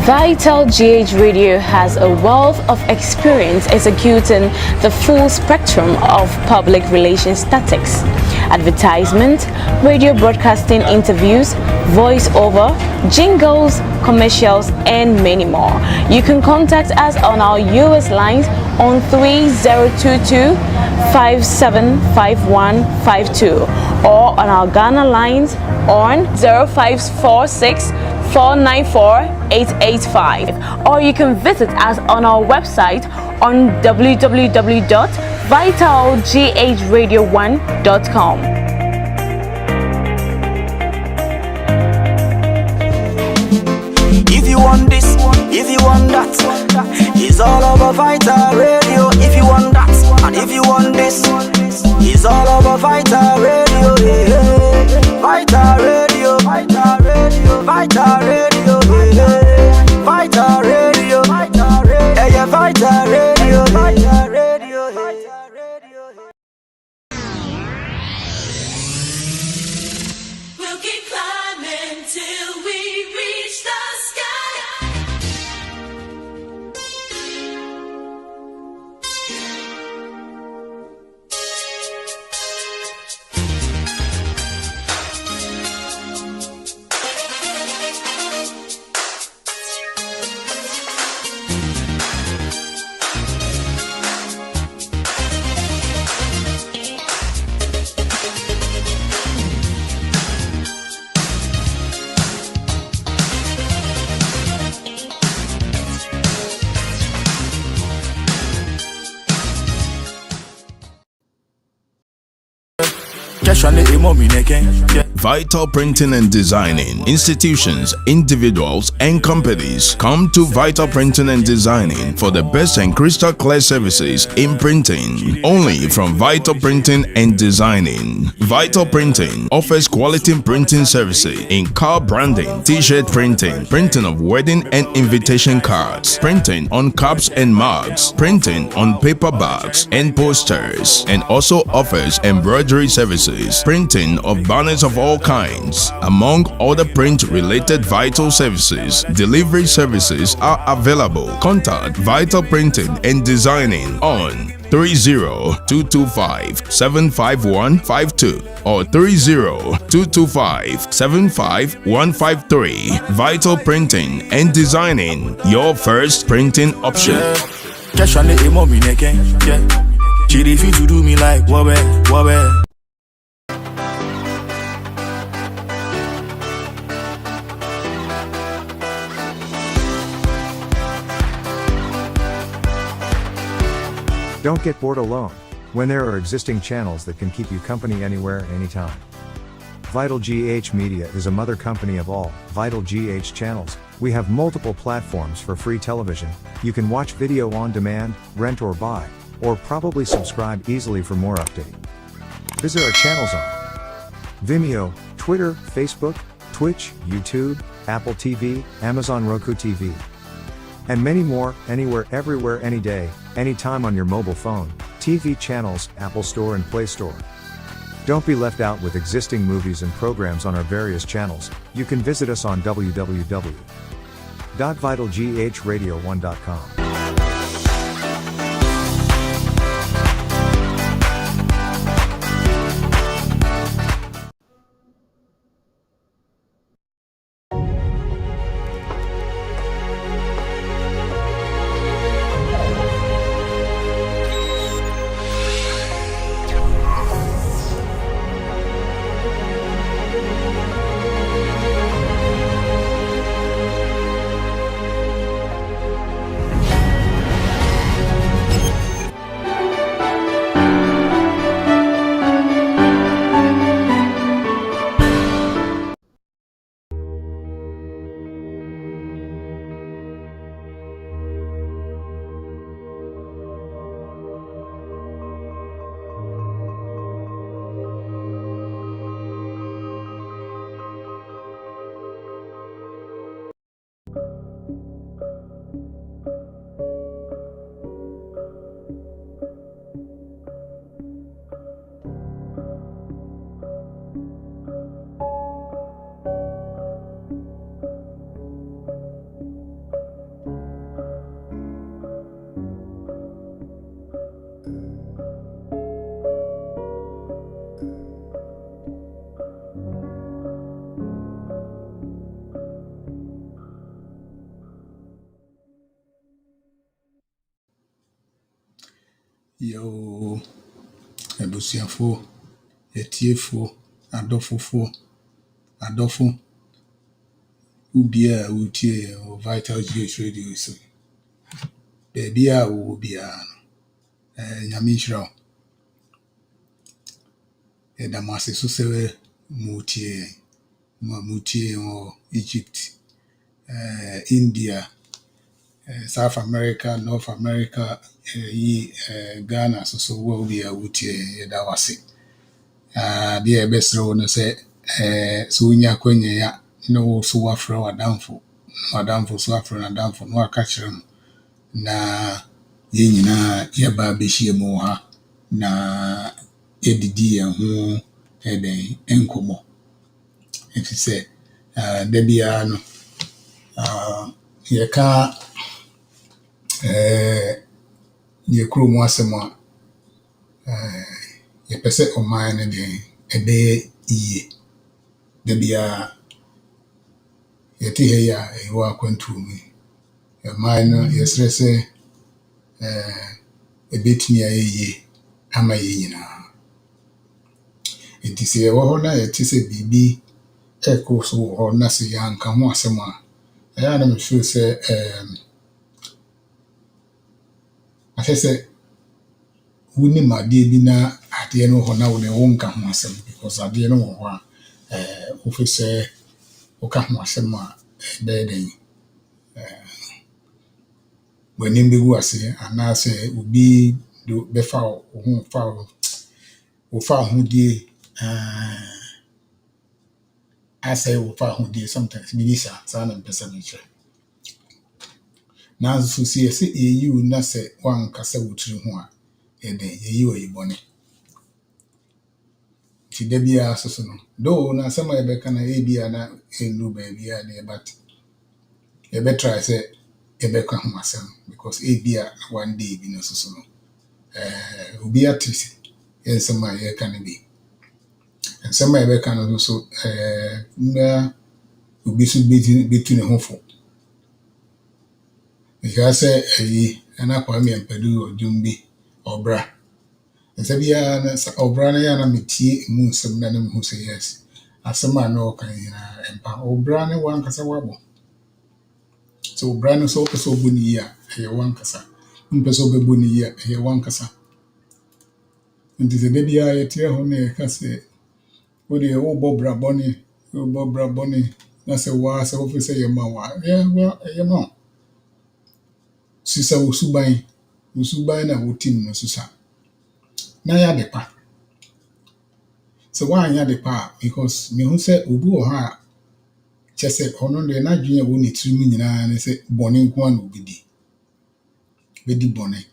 VitalGH Radio has a wealth of experience executing the full spectrum of public relations tactics: advertisement, radio broadcasting, interviews, voiceover, jingles, commercials, and many more. You can contact us on our US lines on 3022 575152 or on our Ghana lines on 0546 494-885, or you can visit us on our website on www.vitalghradio1.com. If you want this, if you want that, it's all over Vital Radio. If you want that, and if you want this, it's all over Vital Radio. Yeah. Vital Radio, Vital Radio, Vital Radio, yeah. Vital Radio, Vital Radio, yeah, Vital Radio, Vital Radio, Vital Radio. We'll keep climbing till we reach the sky. Vital Printing and Designing. Institutions, individuals, and companies come to Vital Printing and Designing for the best and crystal clear services in printing. Only from Vital Printing and Designing. Vital Printing offers quality printing services in car branding, t-shirt printing, printing of wedding and invitation cards, printing on cups and mugs, printing on paper bags and posters, and also offers embroidery services, printing of banners of all kinds, among other print-related vital services. Delivery services are available. Contact Vital Printing and Designing on 30-225-75152 or 30-225-75153. Vital Printing and Designing, your first printing option. To do me like wabe. Don't get bored alone when there are existing channels that can keep you company anywhere, anytime. VitalGH Media is a mother company of all VitalGH channels. We have multiple platforms for free television. You can watch video on demand, rent or buy, or probably subscribe easily for more updating. Visit our channels on Vimeo, Twitter, Facebook, Twitch, YouTube, Apple TV, Amazon Roku TV, and many more, anywhere, everywhere, any day, anytime on your mobile phone, TV channels, Apple Store and Play Store. Don't be left out with existing movies and programs on our various channels. You can visit us on www.vitalghradio1.com. Yo, abusuafo, etiefo, adɔfo, ubia utie o VitalGH radio so. Baby a wo bia no. Nyame nhyira wo. Edamase so se mutie o Egypt, India, South America, North America, Ghana so wo bia utie edawase. Deɛ ɛbɛsrɛ wo no sɛ sɛ wonya kwanya ya na wo so wafrɛ w'adamfo so afrɛ n'adamfo na waka kyerɛ no na yɛn nyinaa yɛba abɛhyia mu wɔ ha na yɛdidi yɛn ho nkɔmmɔ. Ɛfiri sɛ da biara no yɛka yɛ kurom asɛm a yɛpɛ sɛ ɔman no ɛbɛyɛ yie. Da biara yɛte ha yi a ɛwɔ akwantuo mu yi. Ɔman no yɛsrɛ sɛ ɛbɛtumi ayɛ yie ama yɛn nyinaa. Nti sɛ yɛwɔ hɔ na yɛte sɛ biribi ɛkɔ so wɔ hɔ na sɛ yɛanka ho asɛm a ɛyɛ a na mefeel sɛ ahwɛ sɛ wonim adeɛ bi na adeɛ no wɔ hɔ na wonka ho asɛm because adeɛ no wɔ hɔ a wofɛ sɛ woka ho asɛm a ɛbɛyɛ dɛn w'anim bɛgu ase anaasɛ obi bɛfa wo ho wofa ahodie asɛ wofa ahodie sometimes biribi saa na mpɛ sɛ mekyerɛ. Nanso sɛ yɛsɛ yɛyi wo na sɛ woankasa wo tiri ho a yɛyi wo yɛbɔne. Nti da biara so no though na asɛm a yɛbɛka na ebia na ɛnnu baabi a deɛ but yɛbɛtry sɛ yɛbɛka ho asɛm because ebia one day bi no so no obi ate nsɛm a yɛka no bi. Nsɛm a yɛbɛka no so na obi so bɛtu ne ho fo. Ɛka sɛ ɛna Kwame Mpadu ɔdwom bi ɔbra. Nsa biara na ɔbra no yɛ na metie mu nsɛm na mehu sɛ yes. Asɛm a na ɔka nyinaa ɛmpa. Ɔbra no wankasa wabɔ. So ɔbra no sɛ ɔpɛ sɛ ɔbɔ ne yie a ɛyɛ wankasa. Mpɛ sɛ ɔbɛbɔ ne yie a ɛyɛ wankasa. Nti sɛ da biara yɛte hɔ na yɛka sɛ wode wobɔ bra bɔne na sɛ sɛ wofɛ sɛ yɛma wo a ɛyɛ ma wo. Sisa wo suban na wotim no susa. Na yɛ ade pa. Sɛ woanyɛ ade pa a because mehu sɛ obi wɔ hɔ a kyɛ sɛ ɔno deɛ n'adwene a ɛwɔ ne tirim nyinaa ne sɛ bɔne nko a na obɛdi. Bɛdi bɔne.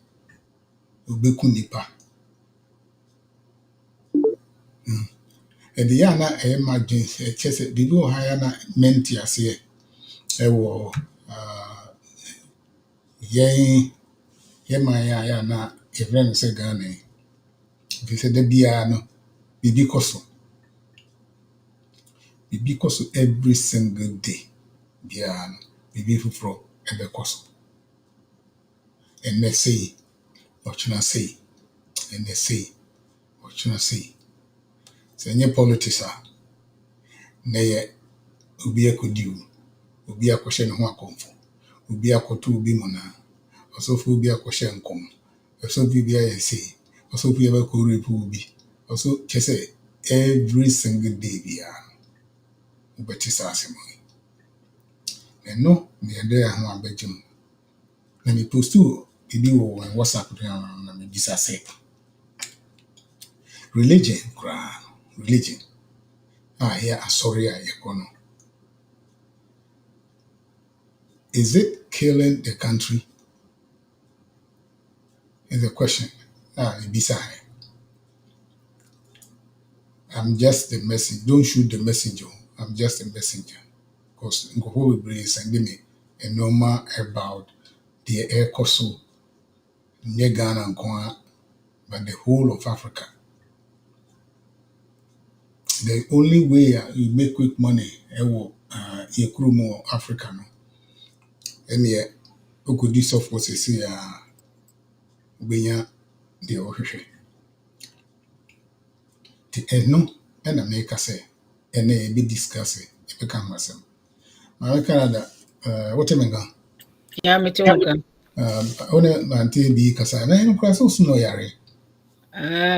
Obɛku nipa. Ɛde yɛ a na ɛyɛ ma dwen sɛ kyɛ sɛ biribi wɔ ha ya na mente aseɛ ɛwɔ yɛman a yɛ na yɛfrɛ no sɛ Ghana yi. Ɛfiri sɛ da biara no biribi kɔ so. Biribi kɔ so every single day biara no biribi foforɔ ɛbɛkɔ so. Ɛnnɛ sei, ɔkyena sei, ɛnnɛ sei, ɔkyena sei. Sɛ ɛnyɛ politics a na yɛ obi akɔdi wo, obi akɔhyɛ ne ho akɔmfo, obi akɔto obi mɔnaa, ɔsɔfo obi akɔhyɛ nkɔm, ɔsɔfo bi ayɛ sei, ɔsɔfo bi abɛkɔ rape obi, ɔsɔ kyɛ sɛ every single day biara wobɛte saa asɛm yi. Ɛno na yɛde ho abɛgye mu. Na me postu biribi wɔ WhatsApp na mebisa sɛ religion koraa religion a yɛ asɔre a yɛkɔ no. Is it killing the country? Is the question. Ebisa. I'm just the messenger. Don't shoot the messenger. I'm just a messenger. Because nkɔfo bebree send me a normal about the air so nyɛ Ghana nko a but the whole of Africa. The only way you make quick money ɛwɔ yɛ kurom wɔ Africa no ɛne yɛ okodi sɔfo sese a obenya deɛ wɔhwehwɛ. Nti ɛno ɛna meka sɛ ɛnɛ yɛbɛdiscuss yɛbɛka ho asɛm. Maame Canada, wote me nka? Yeah, me too. Okay. Wone mante bi kasa na ɛno koraa sɛ wosu na ɔyare.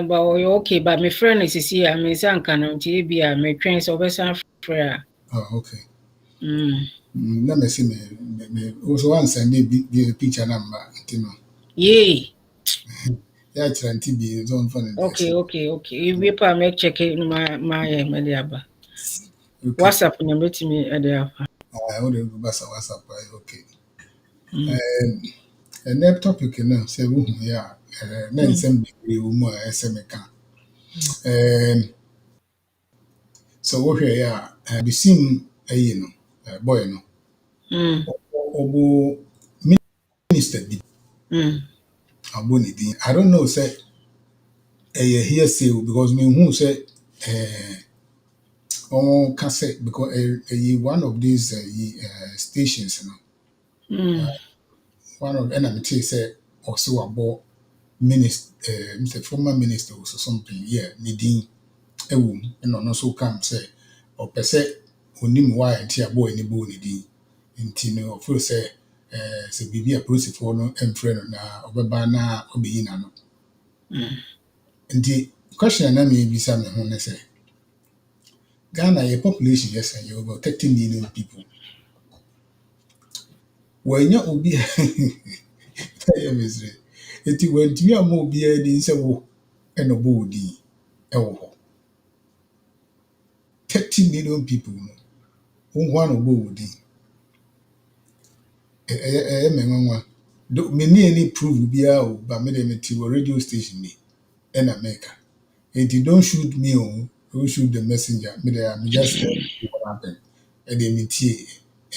But we okay. But my friend is here. I mean, some kind of TV. My train so besan prayer. Oh, okay. Mm. Na mesi me also one send the picture number nti no. Yay. Ya kyerɛ nti bi zone phone. Okay. You be pa make check it my media ba. Okay. WhatsApp na beti me media ba. Wo de go basa WhatsApp okay. And that topic no say wo hu ya na nsɛm bebree wo mu a ɛsɛ meka. So wo hwɛ ya Abisem ayi no boy no. Obo minister bi. Abo ne din. I don't know say hearsay because me who say on cassette because one of these stations, you know, one of NMT say also about minister, Mr. Former Minister or something, yeah, needing a woman, and also come say or per se, onim why and tea boy any bone needing, and Tino, first say, be a process for no and friend na or bana or be in ano. And the question I may be some when I say Ghana, your population, yes, and you're about 13 million people. When you will be a misery, it went to your more beer in so and a body. 13 million people. One of body. Many any proof be out, but made a radio station in America. And you don't shoot me on, you shoot the messenger. Me just tell you what happened. And then meet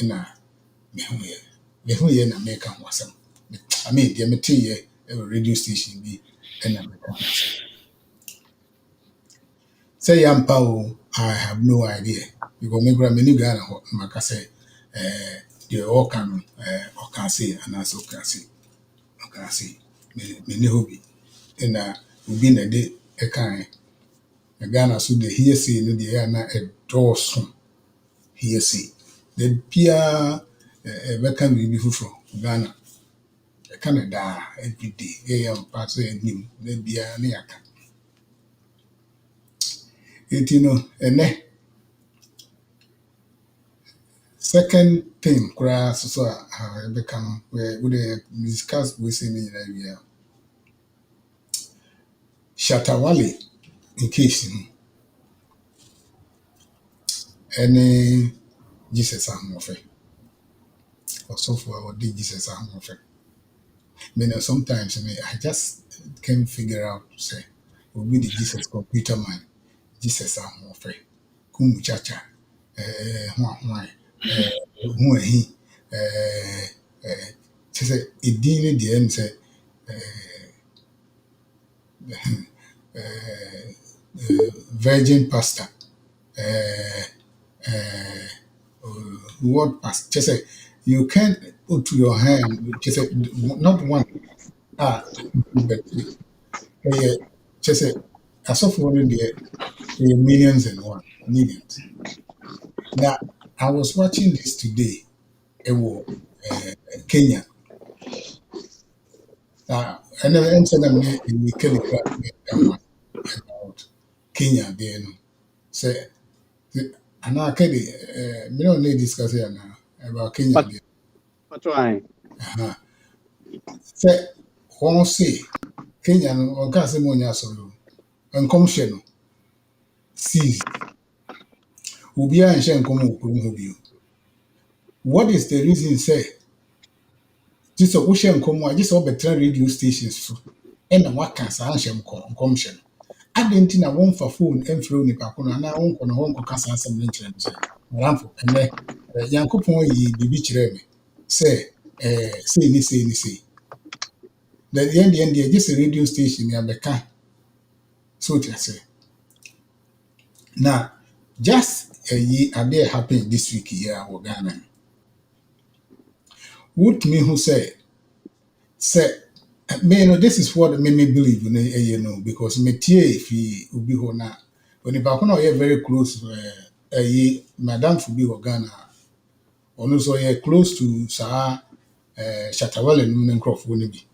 in a me who ye na make am wasam. I mean, the material a radio station be and I make am wasam. Say yam pow, I have no idea. Because me gra many Ghana maka say the all can or can say and also can say. Can say me hobby. And we been a day a kind. Ghana so the hearsay no the air na a dawson hearsay. The Pia Beckham will be from Ghana. Canada every day. Pass him, then be a neaka. And second thing, class, so I become where would discuss with in the area. Shatawale, in case any Jesus am of it. Or so for what did Jesus am of it. Sometimes I just can't figure out, say, will be the Jesus computer man. Jesus am of it. Kum chacha, why, who he, say, it didn't the end say, virgin pastor, what pastor, just say, you can't put your hand, just say, not one, but just say, as of one there, millions and one, millions. Now, I was watching this today, Kenya. And then said we kill about Kenya there. Say, and I can we don't need discuss here now about Kenya there. What's right? Say, one say Kenya on Casimonia solo and commission sees Ubia and Shen come you. What is the reason say? Just a ocean come, I just saw better radio stations and what can Sanshem commission. I didn't know one for phone and through Nipakuna, and I won't on home Cassa some interest. Ramfo, and then Yankopon ye be beach remy. Say, say. Then the end, just a radio station near the car. So to say. Now, just a year a day happened this week here, or Ghana. Would me who say, Me, no, this is what made me believe, because me tie if he will be na when if I can very close, Madam for be Ghana, or no, so close to Shatawale and Croft wouldn't be.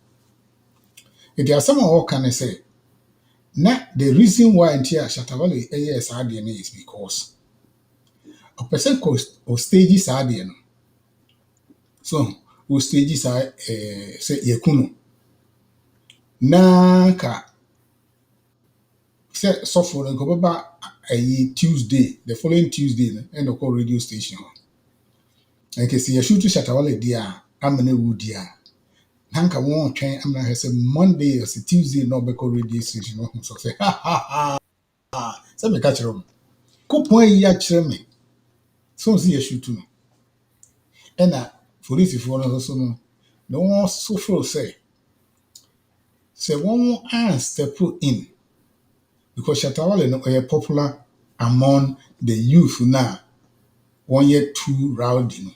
If there are some all can I say, now the reason why until Shatawale is because a person cost or stages RDN. So, o stages are say Yakuno. Na ka sɛ sɔfo no nkɔbɛba Tuesday, the following Tuesday no ɛna ɔkɔ radio station hɔ. Nke sɛ yɛhyew to Shatawale di a amena wu di a na nka wɔn twɛn amena hɛ sɛ Monday or sɛ Tuesday na ɔbɛkɔ radio station hɔ so sɛ sɛ meka kyerɛ mo kopɔn ayi akyerɛ me so sɛ yɛhyew to no ɛna polisifoɔ no nso no na wɔn soforo sɛ wɔn step in because Shatawale no popular among the youth now. 1 year too rowdy no.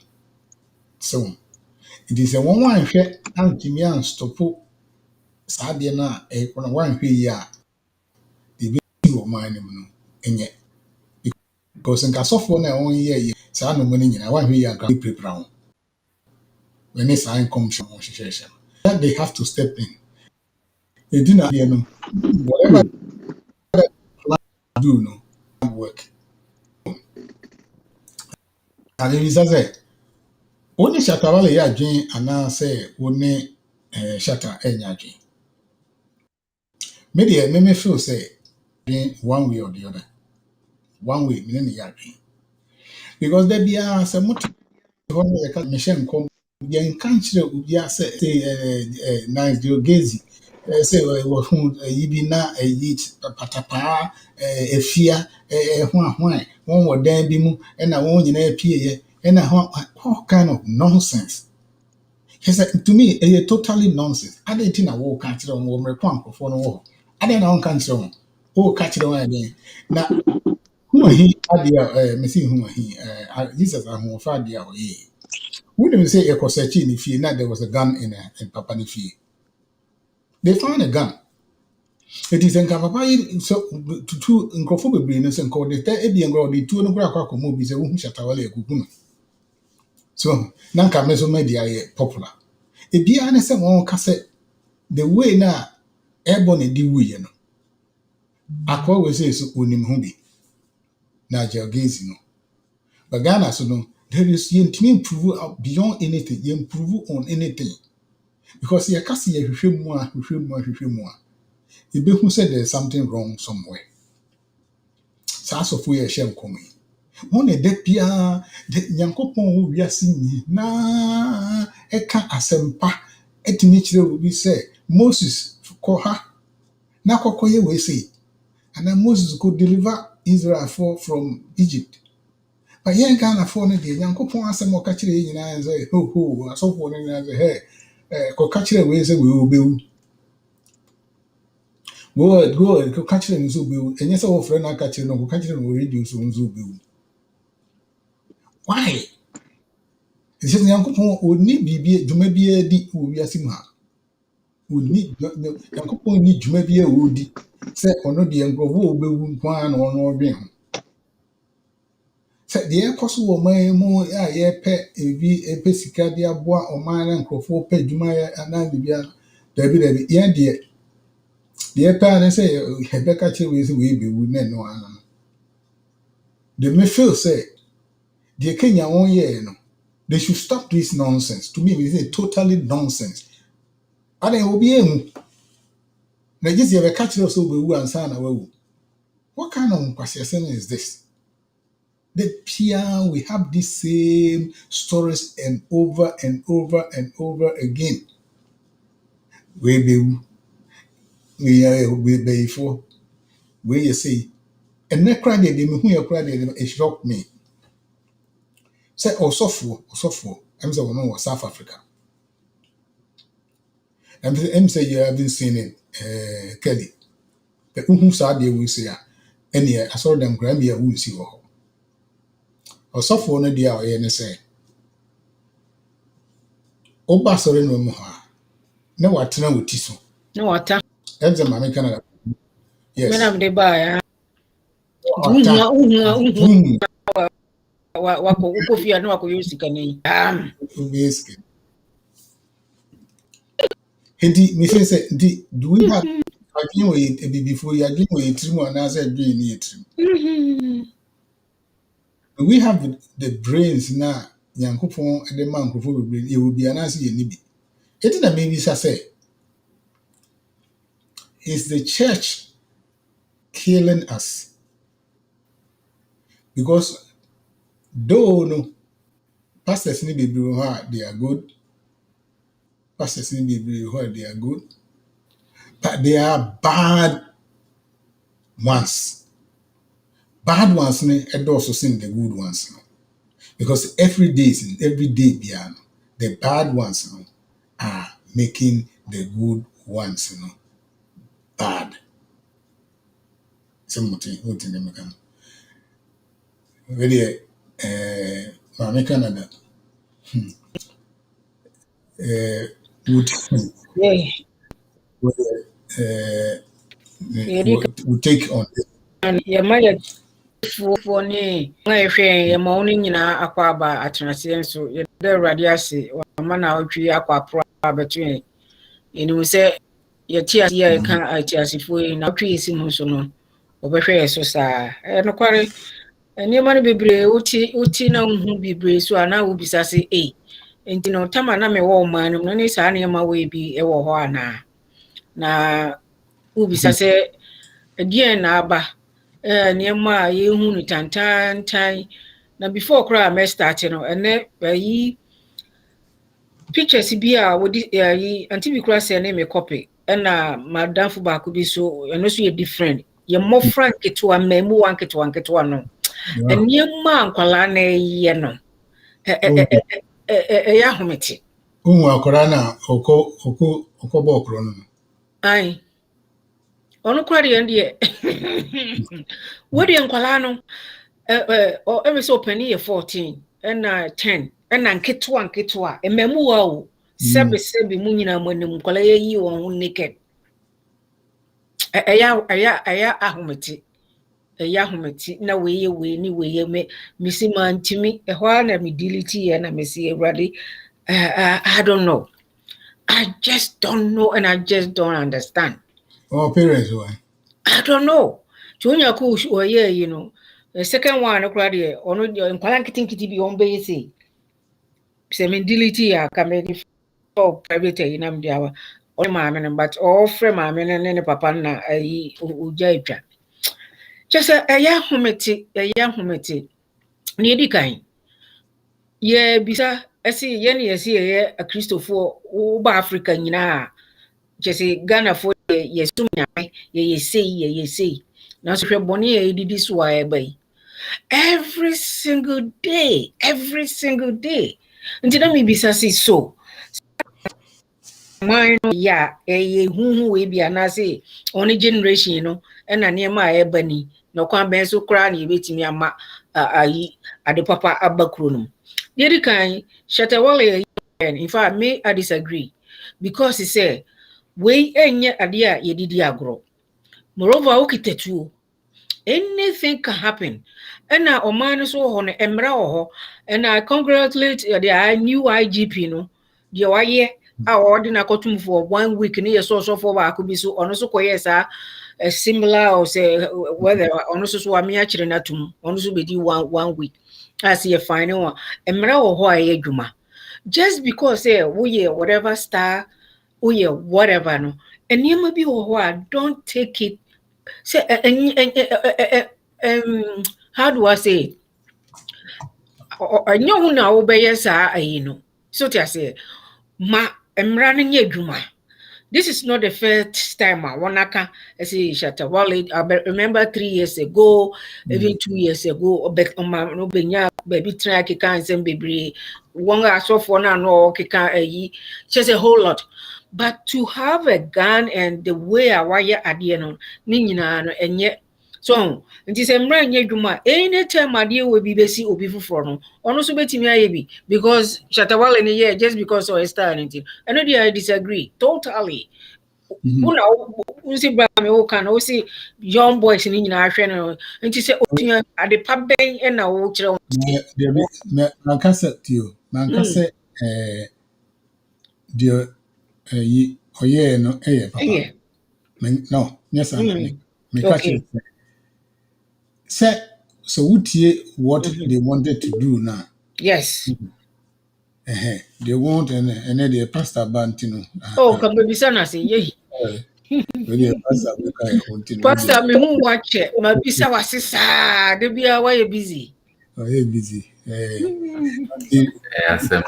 So it is a one hwɛ antimi anstopo saa deɛ no a ɛkɔ one hwɛ yi a de bi wɔ man no mu no ɛnyɛ because nkasɔfoɔ no a wɔn yɛ yi saa no mu no nyinaa one hwɛ yi a nka prepare ho when it's an income show that they have to step in. They do not whatever they do no work. And it is say only Shatawale ya adwen anaasɛ wone Shatta enya adwen. Me feel say one way or the other. One way, meaning the adwen. Because there be a some mission come yen kan kyerɛ obi a say nice geogazi say what yibi na patapa efia ho one wɔ dan bi mu ɛna wɔn nyinaa pie ɛna all kind of nonsense. He said to me, it's totally nonsense. I didn't think I will catch it on one for no war. I didn't know catch it on. Oh, catch it on again. Now, who he had Missy whom he Jesus and who found the away. Wouldn't say a cossetti if you there was a gun in Papa Nifi. They found a gun. It is in Papa so to two uncrophobic and called it Ebian Grow, the two and Gracco movies, a woman Shatawale Kukuna. So, Nanka Meso Media popular. Ebi ane sɛ wɔn ka sɛ the way na ɛbɔ ne di wuye no akɔ wɔ sɛ so onim ho bi na geogazi no but Ghana so no there is yɛntumi improve beyond anything improve on anything because yɛka sɛ yɛhwehwɛ mu a yɛbɛhu sɛ there is something wrong somewhere saa asɔfo yɛ hyɛ nkɔmɔ yi wɔn na ɛda biara Nyankopɔn wɔ wiase nyinaa ɛka asɛmpa etimi kyerɛ obi sɛ Moses kɔ ha na kɔkɔ yɛ wei sei and then Moses could deliver Israel from Egypt but yɛn Ghanafoɔ no deɛ Nyankopɔn asɛm ɔka kyerɛ yɛn nyinaa sɛ ho asɔfoɔ no nyinaa sɛ hey kɔka kyerɛ wei sɛ wei obɛwu go kɔka kyerɛ no sɛ obɛwu ɛnyɛ sɛ wɔfrɛ no aka kyerɛ no kɔka kyerɛ no wɔ radio so nso obɛwu why? It says Nyankopɔn onni biribi dwuma biara di wɔ wiase mu ha Nyankopɔn ni dwuma biara wɔ di sɛ ɔno deɛ nkurɔfoɔ obɛwu nko ara na ɔno ɔdwen ho sɛ deɛ ɛkɔ so wɔ man mu a yɛpɛ ebi sika de aboa ɔman na nkurɔfoɔ pɛ dwuma anaa biribiara dabi yɛn deɛ pɛ ane sɛ yɛbɛka kyerɛ wei sɛ wei bɛwu na ɛno ara no de me feel sɛ deɛ Kenya wɔn yɛɛ no they should stop this nonsense. To me, it is totally nonsense. I don't know, be na just you have a catch us over and son. What kind of question is this? The PR, we have the same stories and over again. We be for where you say, and that cried them who you cried them, it shocked me. Say, also for, I'm the one was South Africa. I'm say you haven't seen it, Kelly. The who saw the we say, and yeah, I saw them Grammy, I will see her. Also for no dear, and say, Oba sorry no more. na watena wuti so. No water. That's the Mame Canada. When I'm Yes. the buyer. Ota. Boom. Wako uko fia no wako yusika ni. Basically. Hindi, me say, do we have a dream before you dream or a dream or another dream? Do we have the brains now? Yankupon and the man who it will be an answer. It is a maybe say, is the church killing us? Because though no pastors need to be they are good, pastors need to be they are good, but they are bad ones. Bad ones and also sing the good ones. Because every day beyond, the bad ones are making the good ones bad. Something what in the mekan. Really Mame Canada would Yeah. would uh, Yedi would take on this. kan ya maya fuo ni ngai hwe ya ma oni nyina akwa aba atenase nso ya da awurade ase wa ma na otwi akwa pro abetu enu se ya ti ase ya kan ati asefo na otwi esi mu so no obehwe yeso saa no kware eniema no bebre uti na hu bebre so ana wo bisa se enti no tama na me wo man no ne saa niema we bi e wo ho ana na wo bisa se again na aba niema ye hu no tantantan na before kra me start no ene yi pictures bi a wodi yi anti bi kra se na me copy na madam fu ba ko bi so eno so ye different ye mo frank to amemu wanketo no niema ankwala na ye no ya hometi Umu akora na oko ba okro no. ai onu kwari ende wodi ankwala no o eme so opani ye 14 na 10 na nketo ememu wa o sebe mu nyina manim kwala ye yi won ho naked ya ahometi na we ni we misi mantimi ehwa na me delete ye na mesi ewrade I don't know. I just don't know and I just don't understand. Our parents why? I don't know. Junior kush or yeah, you know. The second one crowd or no in Qualankiti be on base. Semindility ya kamedi for private in Amdiawa. All mamma but all frame mamma and papa na a ujaja. Just a young humeti. Near kind. Yeah, bisa esi yeni esi a Christopher Uba Africa nyina jese Ghana for ye sumya ye say na so hwe boni ye didi so wa bai every single day until me bisa si so mine ya ye huhu we bia na say on generation no na niema a bani no kwa ben so kra na ye betimi ama ayi ade papa abakro no Yeri kan Shatawale in fact I disagree because he said we enye ade a yedidi agro. Moreover okitetuo anything can happen. And now oman so ho no emra ho and I congratulate the new IGP no the waye a order kotum for 1 week ne so for ba ko bi so ono so koye sa similar or say whether ono so wa me akire na tum ono so be di 1 week as ye final one emra ho a ye dwuma just because say we whatever star we whatever no and you may be don't take it say how do I say it? I know na obey sa no so to say ma emra no nye dwuma. This is not the first time I wanna say Shatawale. I remember 3 years ago, even 2 years ago, no benya baby try kika and baby one so for now no kika just a whole lot. But to have a gun and the way I wire at the end, nina and yet So nti sɛ mmra nyɛ adwuma anytime adeɛ wɔ bi bɛsi obi foforɔ no ɔno nso bɛtumi ayɛ bi because Shatawale ne yɛ just because of style ne nti ɛno deɛ I disagree totally. Una usi bra me wo kan wo si young boys ni nyina ahwɛ no nti sɛ otua ade pa bɛn ɛna wo kyerɛ wo Mankasa tio, mankasa deɛ yi ɔyɛɛ no ɛyɛ papa. ɛyɛ No, yes, me catch okay it. Say, so wotie what they wanted to do now. yes They want and then the pastor bantino. oh ka bebisa na sɛ yɛ The pastor want pastor me hu wakyɛ ma bisa wase saa de bia why busy busy. Asɛm.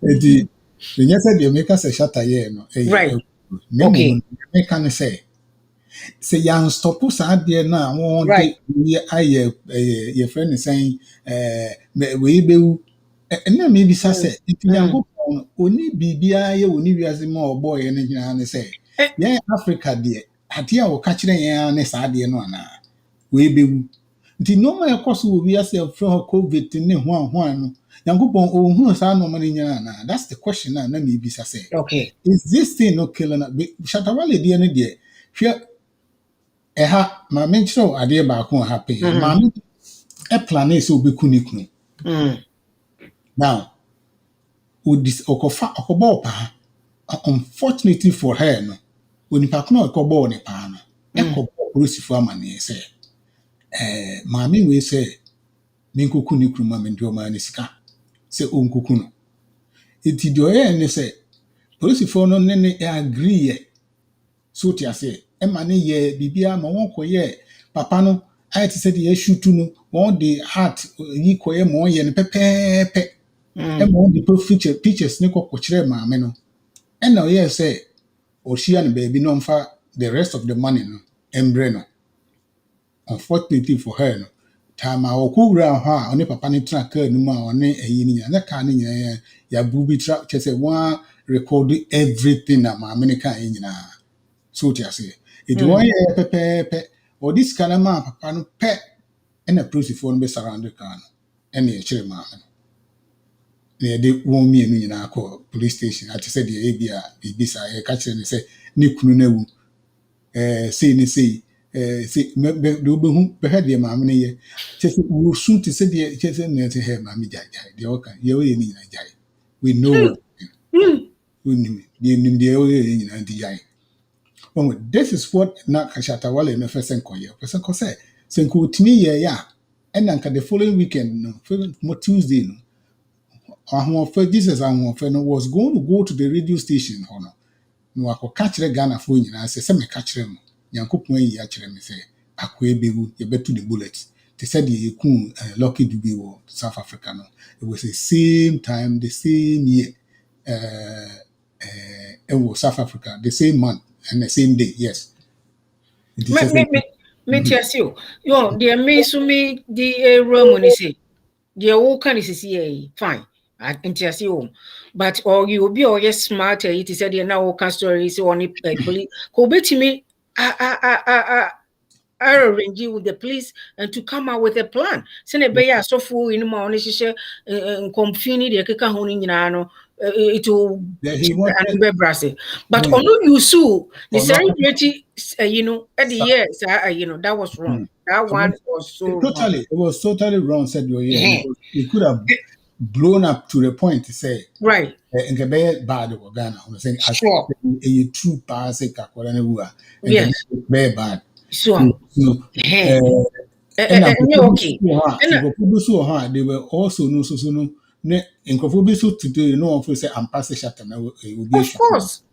The yes, the maker say shatter yeah no. right okay Me can say young stop saa deɛ no a wɔn right de ayɛ your friend is saying wei bɛwu ɛna mebisa sɛ nti Nyankopɔn oni biribiara yɛ wɔ ne wiase ma ɔbɔɔyɛ no nyinaa ne sɛ yɛn Africa deɛ adeɛ a wɔka kyerɛ yɛn ara ne saa adeɛ no anaa wei bɛwu nti nneɛma a ɛkɔ so wɔ wiase a ɛfrɛ hɔ COVID ne hoahoa no Nyankopɔn ɔhunu saa nneɛma no nyinaa anaa that's the question na mebisa sɛ okay is this thing no killing us Shatawale deɛ no deɛ hwɛ ɛha maame nkyerɛw adeɛ baako a happen maame ɛplane sɛ obɛku ne kunu now ɔkɔbɔ ɔpaa unfortunately for her no onipa ko na ɔkɔbɔɔ ne paa no ɛkɔbɔ polisifoɔ amanneɛ sɛ maame wei sɛ menkɔku ne kunu ma mende ɔmaa ne sika sɛ ɔnkɔku no nti deɛ ɔyɛɛ ne sɛ polisifoɔ no ne agree yɛ so te ase ɛma ne yɛ biribiara ma wɔn kɔyɛ papa no ayɛ te sɛ deɛ yɛasutu no wɔn de heart yi kɔyɛ ma ɔyɛ no pɛpɛɛpɛ ɛma wɔn de pictures ne kɔkɔkyerɛ maame no ɛna ɔyɛ sɛ ɔhyia no baabi na ɔmfa the rest of the money no ɛmbrɛ no unfortunately for her no time a ɔkɔwura hɔ a ɔne papa no tena kaa no mu a ɔne ayi no nyinaa ne kaa no nyinaa yɛabu bi kyerɛ sɛ wɔn record everything a maame no kaa nyinaa so te ase ɛti wɔn yɛ pɛpɛɛpɛ ɔde sika no maa papa no pɛ ɛna polisifoɔ no bɛsurround kaa no ɛna yɛkyerɛ maame no na yɛde wɔn mmienu nyinaa kɔ police station ate sɛ deɛ ebi a biribi saa yɛka kyerɛ no sɛ ne kunu no awu sei ne sei sei deɛ wobɛhu bɛhwɛ deɛ maame no yɛ kyɛ sɛ wɔsu te sɛ deɛ kyɛ sɛ na ɛte hɛ maame gyae deɛ wɔka yɛwɔyɛ ne nyinaa gyae we know wonim deɛ nim deɛ yɛwɔyɛ nyinaa nti gyae this is what na Shatawale no fɛ sɛ nkɔyɛ fɛ sɛ nkɔ sɛ nkɔ otumi yɛyɛ a ɛna nka the following weekend no Tuesday no ahoɔfɛ Jesus ahoɔfɛ no was going to go to the radio station hɔ no na wakɔka kyerɛ Ghanafoɔ nyinaa sɛ meka kyerɛ mo Nyankopɔn ayi akyerɛ me sɛ akoa bɛwu yɛbɛto the bullet te sɛ deɛ yɛku Lucky Dube wɔ South Africa no it was the same time the same year ɛwɔ South Africa the same month and the same day yes me tiasio yo deɛ me so me di ewura mu ne sɛ deɛ wo ka ne sisi yɛ fine ntiasio but or you be or yes smart it is said na wo ka story say on police ko betimi arrange with the police and to come out with a plan say na be ya sofo in ma on hye confini de keka ho ni nyina no it will be brassy but on you sue the celebrity at the years that was wrong that one was so totally wrong. It was totally wrong said it could have blown up to the point to say right and can be bad or Ghana I'm saying sure a true pass yes very bad sure okay they were also no so in so today no one say I'm passing shut will be of course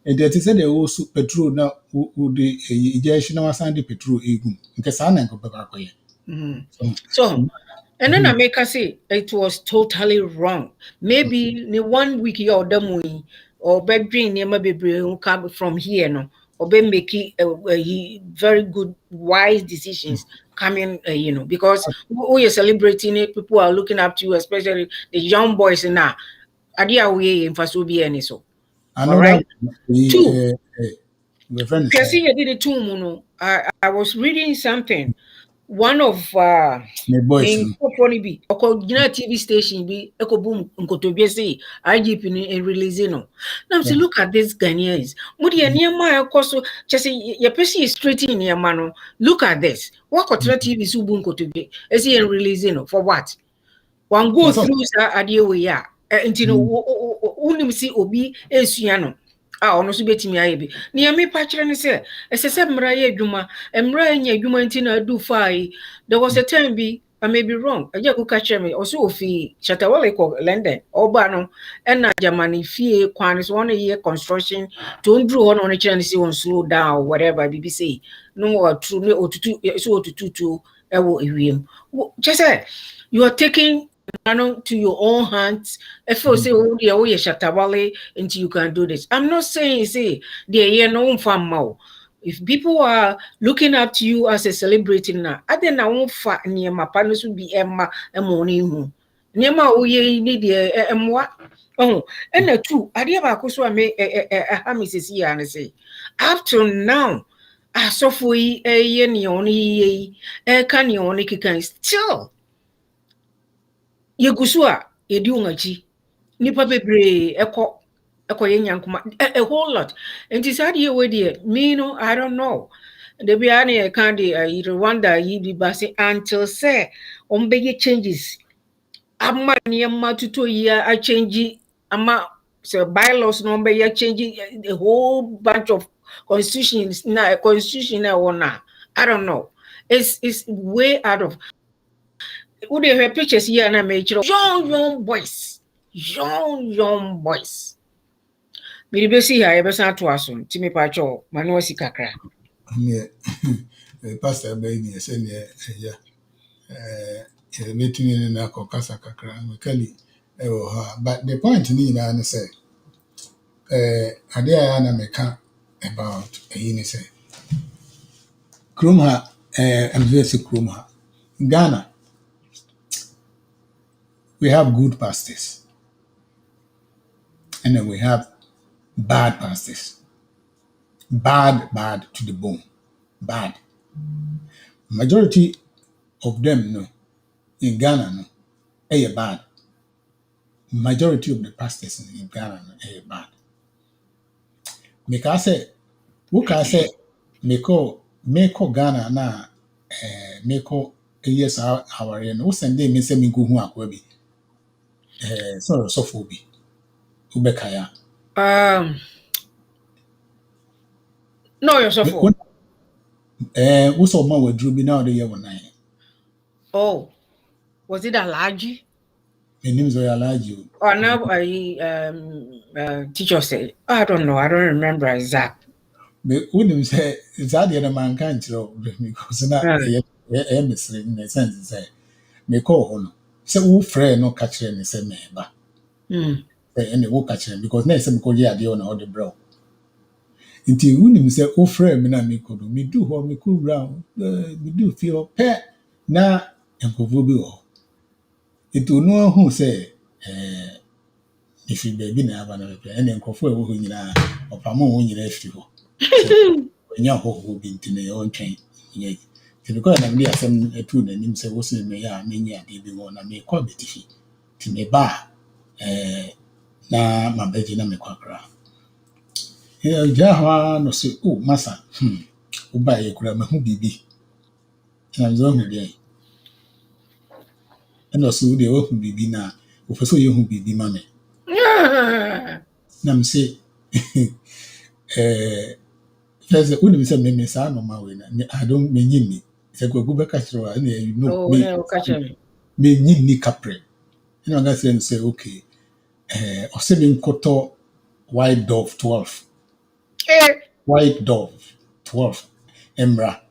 and that is said they also petrol now would the injection was sandy petrol egum nke saa na nkopapa koye so and then I make her say it was totally wrong. Maybe the 1 week you order or bedroom near maybe come from here no or be making very good wise decisions coming because we are celebrating it, people are looking up to you, especially the young boys now. Adia we in Fasubi and so. All right. Two. My friend is Kasi you did it too, Muno. I was reading something. One of my boys. in be TV station be echo boom say IGP in release no. Now say look at this Ghanaians. Mudi near my coso just say your person is straight in your mano. Look at this. What TV so boom be is he in release no for what? One go That's all. through sa adeɛ wei a nti no wonim si obi esua no a ɔno so betumi ayɛ bi nea mepa kyerɛ ne sɛ ɛsɛ sɛ mmara yɛ adwuma mmara nyɛ adwuma nti na adu faa yi there was a time bi I may be wrong agya ko ka kyerɛ me ɔso ofi Shatawale kɔ London ɔba no ɛna Germany fie kwan so ɔno yɛ construction to nduru hɔ no ɔno kyerɛ ne sɛ wɔn slow down or whatever bibi say no ɔturu ne otutu so otutu ɛwɔ ewiem kyerɛ sɛ you are taking to your own hands. If you say, oh, yeah, Shatawale, and you can do this. I'm not saying, say, they're no farm. If people are looking up to you as a celebrity now, I then I won't fat near my partners would be Emma and Moni. Near my oye need what? Oh, and the two, I never could so I make a hamises here and say, up till now, I saw for a yen only a can you only can still. Yegusu a yedi ongachi nipa bebre ekọ yankuma a whole lot and this idea we there me no I don't know the be any kind you wonder you be basi until say ombeye changes amma niema tuto ya a change amma so bylaws no ombeye change a whole bunch of constitutions na constitution na one I don't know it's way out of who they have pictures here and I made young boys. Young boys. Me be see here, ever sent to us on Timmy Pacho, Manuasi Kakra. Yeah. Pastor baby, said, yeah, meeting in a Casa Kakra, Kelly. But the point to me now, I say, Adea Meka about a yin say, Krumha, and this Krumha, Ghana. We have good pastors, and then we have bad pastors. Bad to the bone. Bad. Majority of them, no, in Ghana, no, are bad. Majority of the pastors in Ghana, no, are bad. Make I say, who can say, make Ghana na, make yes our end. Who send them me say me go who akwabi. Sorry, so phobi. Ubekaya. No, you're so full. What's all my word drew me now the year one night. Oh, was it a large? My name's Oyalaji. You. Or now I teacher say, I don't know, I don't remember exactly. Me wouldn't say it's that the other man can't tell because not a mystery in the sense say, me call on. So who friend no catch any say me, but any who catch him because next time call ya the owner or the bro. Until you say, oh, friend, me could me do what me cool round, me do feel pet na and covubi. It will know who say, if you baby never have another and then coffee who you are or Pamo when you left you. When your whole will be into your own train. Yet, because I'm near some a tune and him say, what's in me, I mean, yeah, baby one, I may call it to me bar. Na my baby, na me quackra. Here, Jaha no say, oh, massa, who buy a grammar who be. And I'm wrong again. And also, the old be now, for so you who be mammy. Nam say, there's a woman said, me, son, on my way. I don't mean me. Say, go back at you, and you know, me, me, capre. And I'm going to say, okay, or 7 koto white dove 12. White dove 12. Embra.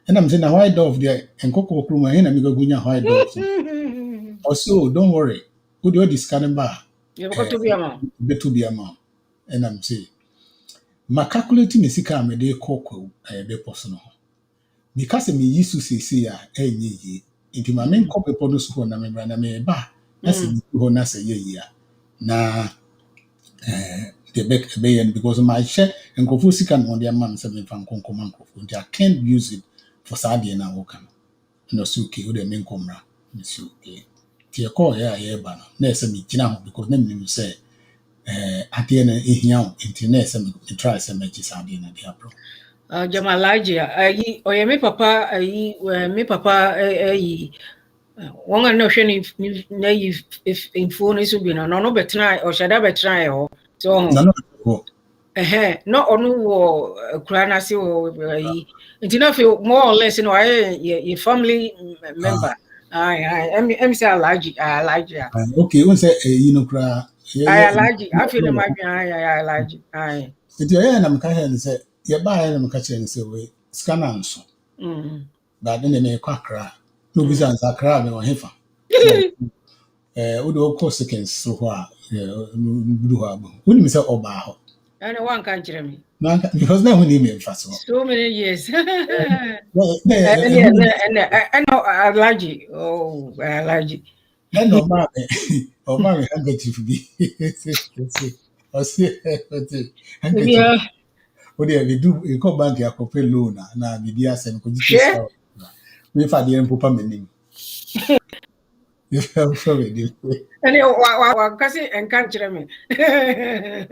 And I'm saying a white dove there and cocoa pluma and I'm going to white dove. Also, don't worry. Who do you discard bar? You've got to be a man. To be a man. And I'm saying, my calculating is a me de cocoa a be personal. Because me used to say, ye, into my main copy produce who na me bar. That's a who na say ye. Na the back because my share and Kofusi can on their man 7 command. I can't use it for Sadia and Wokan. No suki with the main comra. Miss okay. Tia call here, banner. Nessa me Tina because name say, at the end of internet, some try some matches are in the apron. Jamalaji, oye me papa, me papa, one no shany if in phone is be no betra or shada betra or so. No. No onu wo krana si wo nti na feel more or less no your family member. I say allergy. Okay, one say cry. I allergy. I feel my I allergy. I. Nti ɔyɛ na meka kyerɛ no sɛ yɛbaeɛ na meka kyerɛ no sɛ wei sika no anso baade ne mekɔ akra na obisa nsa akra a mewɔ hefa wode wɔkɔ seconds so hɔ a buru hɔ abɔ wonim sɛ ɔbaa hɔ And one can't hear me. because na wonim memfa so So many years. And no allergy. Oh, allergy. ɛna ɔma me handkerchief bi ɔse handkerchief wode ɛkɔ bank akɔpɛ loan a na biribi asɛm kɔgye sika mefa deɛ mpopa m'anim And you kasi and can't hear me. Adeɛ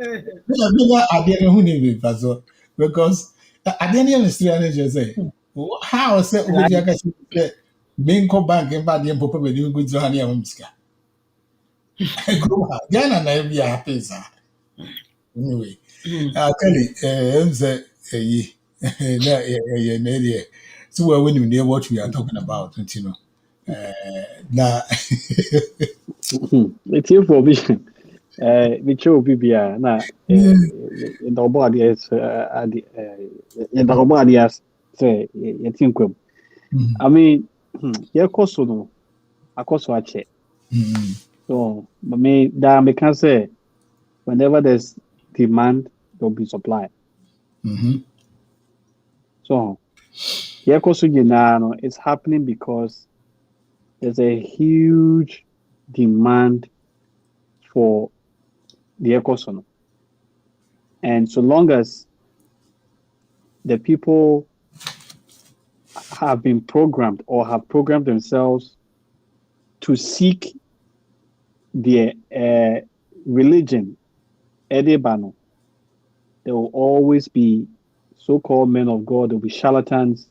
no ho ne mefa so because adeɛ no yɛ mystery no kyerɛ sɛ how sɛ wobɛtumi aka sɛ menkɔ bank mfa adeɛ mpopa m'anim kɔgyina ha ne ɛma me sika kurom ha Ghana na bi a happen saa anyway Kelly ɛm sɛ ɛyi na ɛyɛ na ɛdeɛ so well when you know what we are talking about nti no na it's information. We show BBA na the body is the body as say you think I mean yeah cost no akoso ache so me that me can say whenever there's demand there'll be supply so yeah cost no it's happening because there's a huge demand for the ecosystem. And so long as the people have been programmed or have programmed themselves to seek their religion, Edebano, there will always be so-called men of God, there will be charlatans,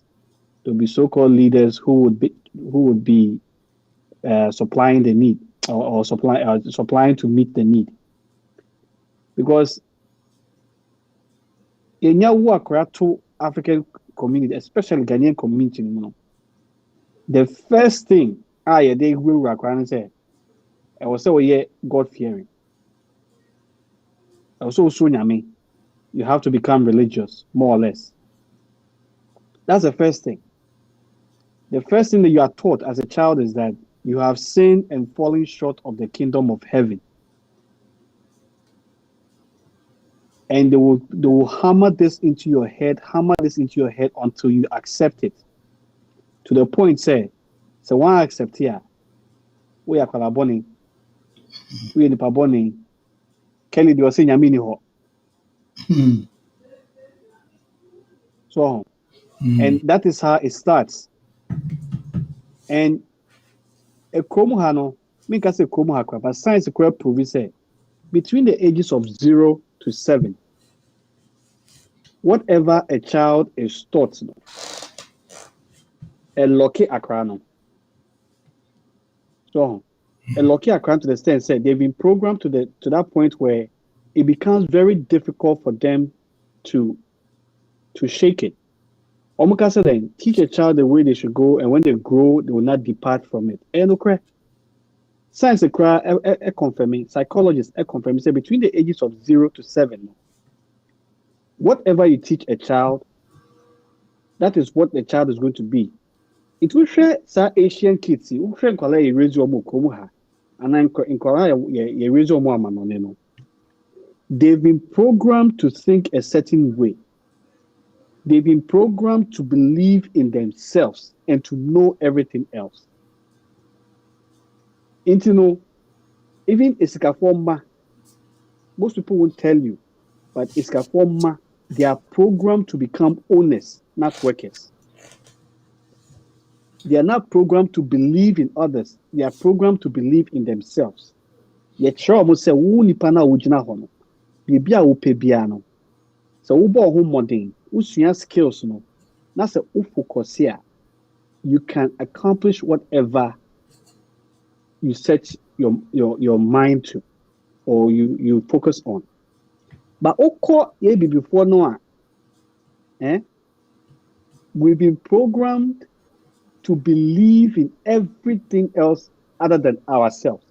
there will be so-called leaders who would be supplying the need or supplying to meet the need. Because in your to African community, especially Ghanaian community, the first thing they will require say, I was say God fearing. Also you have to become religious, more or less. That's the first thing. The first thing that you are taught as a child is that you have sinned and fallen short of the kingdom of heaven. And they will hammer this into your head until you accept it. To the point, say, so when I accept here, we are kalaboni, we are the paboni, Kelly, you are saying Yamini ho. So, and that is how it starts. And a Kromuhano, make us a Kromuhakra, but science proves say between the ages of 0 to 7, whatever a child is taught, a lucky akrano. So, a lucky akrano to the extent said they've been programmed to that point where it becomes very difficult for them to shake it. Omukasa then teach a child the way they should go, and when they grow, they will not depart from it. Science confirming, psychologists confirming say between the ages of 0 to 7, whatever you teach a child, that is what the child is going to be. It will share some Asian kids, who share a resume and then they've been programmed to think a certain way. They've been programmed to believe in themselves and to know everything else. And even a Sikafoma, most people won't tell you but it's forma. They are programmed to become owners, not workers. They are not programmed to believe in others. They are programmed to believe in themselves. Yet, sure, almost say, "Who nipa na ujina hono? Bibi a upe biano. So, ubo home modern. Usuya skills no. That's a focus here. You can accomplish whatever you set your mind to, or you focus on. But oko ye be before no, we've been programmed to believe in everything else other than ourselves.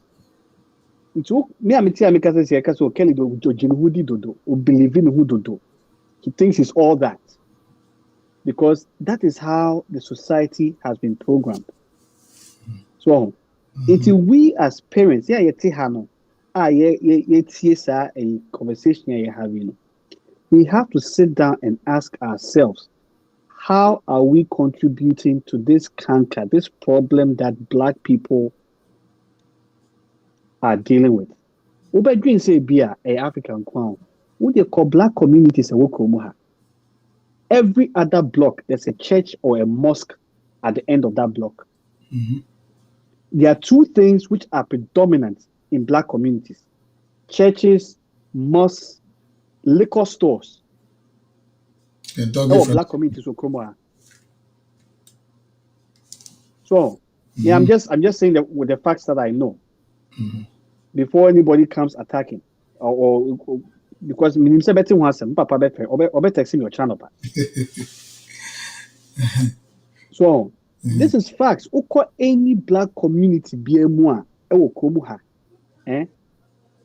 So me amiti amika say so Kelly do jinhudi dodo or believe in who dodo. He thinks he's all that because that is how the society has been programmed. So, we as parents, yeah, a conversation you're having. We have to sit down and ask ourselves, how are we contributing to this canker, this problem that Black people are dealing with? Ube dream say beer a African crown. Would they call Black communities a wokomuha? Every other block, there's a church or a mosque at the end of that block. There are two things which are predominant in Black communities: churches, mosques, liquor stores. Black communities will come. So yeah, I'm just saying that with the facts that I know, before anybody comes attacking, or because minimum betting was papa better or texting your channel. So this is facts. Oko any Black community be more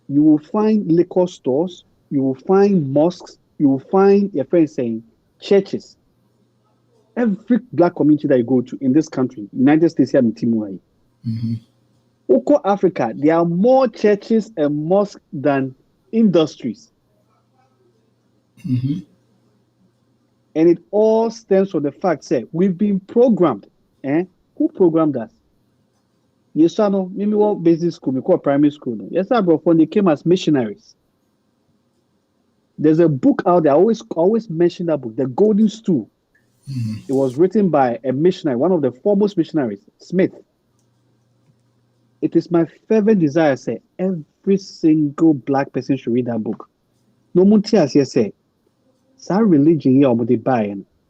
you will find liquor stores, you will find mosques, you will find your friends saying churches. Every Black community that you go to in this country, United States here in Timor. Oko Africa, there are more churches and mosques than industries. And it all stems from the fact that we've been programmed. Who programmed us? Yes, I know. Maybe what basic school, we call primary school. Yes, I bro. When they came as missionaries, there's a book out there. I always mention that book, The Golden Stool. It was written by a missionary, one of the foremost missionaries, Smith. It is my fervent desire, say every single Black person should read that book. No munti say, "Sa religion here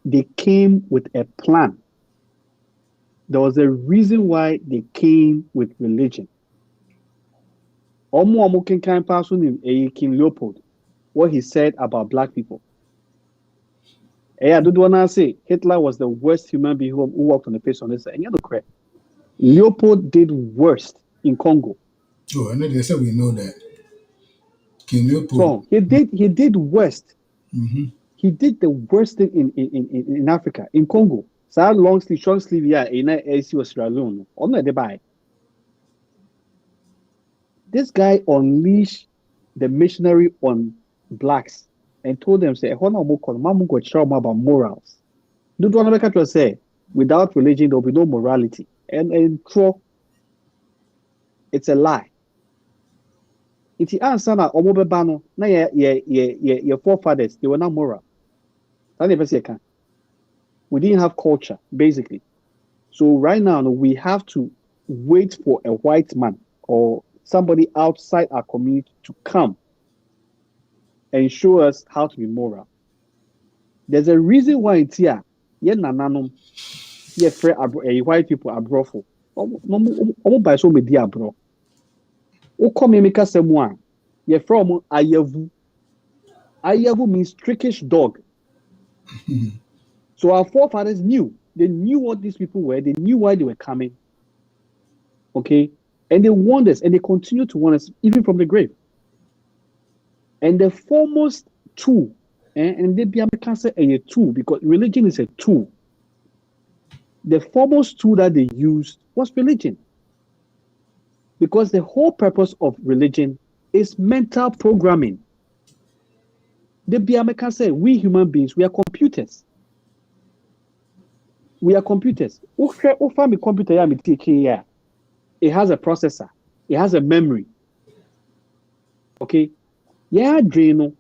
they came with a plan." There was a reason why they came with religion. King Leopold, what he said about Black people. I don't want to say Hitler was the worst human being who walked on the face on this earth. And you know, correct. Leopold did worst in Congo. Oh, I know they said we know that. King Leopold. So he did worst. He did the worst thing in Africa, in Congo. So long sleeve, short sleeve, yeah, in AC Australia. On the buy. This guy unleashed the missionary on Blacks and told them, say, about morals. Do you want to say, without religion, there will be no morality. And true, it's a lie. It's the answer na omobebano na your forefathers, they were not moral. We didn't have culture, basically. So right now, we have to wait for a white man or somebody outside our community to come and show us how to be moral. There's a reason why it's here. White people are brothel. By so many bro. You're from Ayavu. Ayavu means trickish dog. So our forefathers knew. They knew what these people were. They knew why they were coming. Okay? And they warned us, and they continue to warn us, even from the grave. And the foremost tool, and they be a tool, because religion is a tool. The foremost tool that they used was religion. Because the whole purpose of religion is mental programming. The Biameka say, we human beings, we are computers. We are computers. Computer, it has a processor. It has a memory. Okay? Yeah, Drano.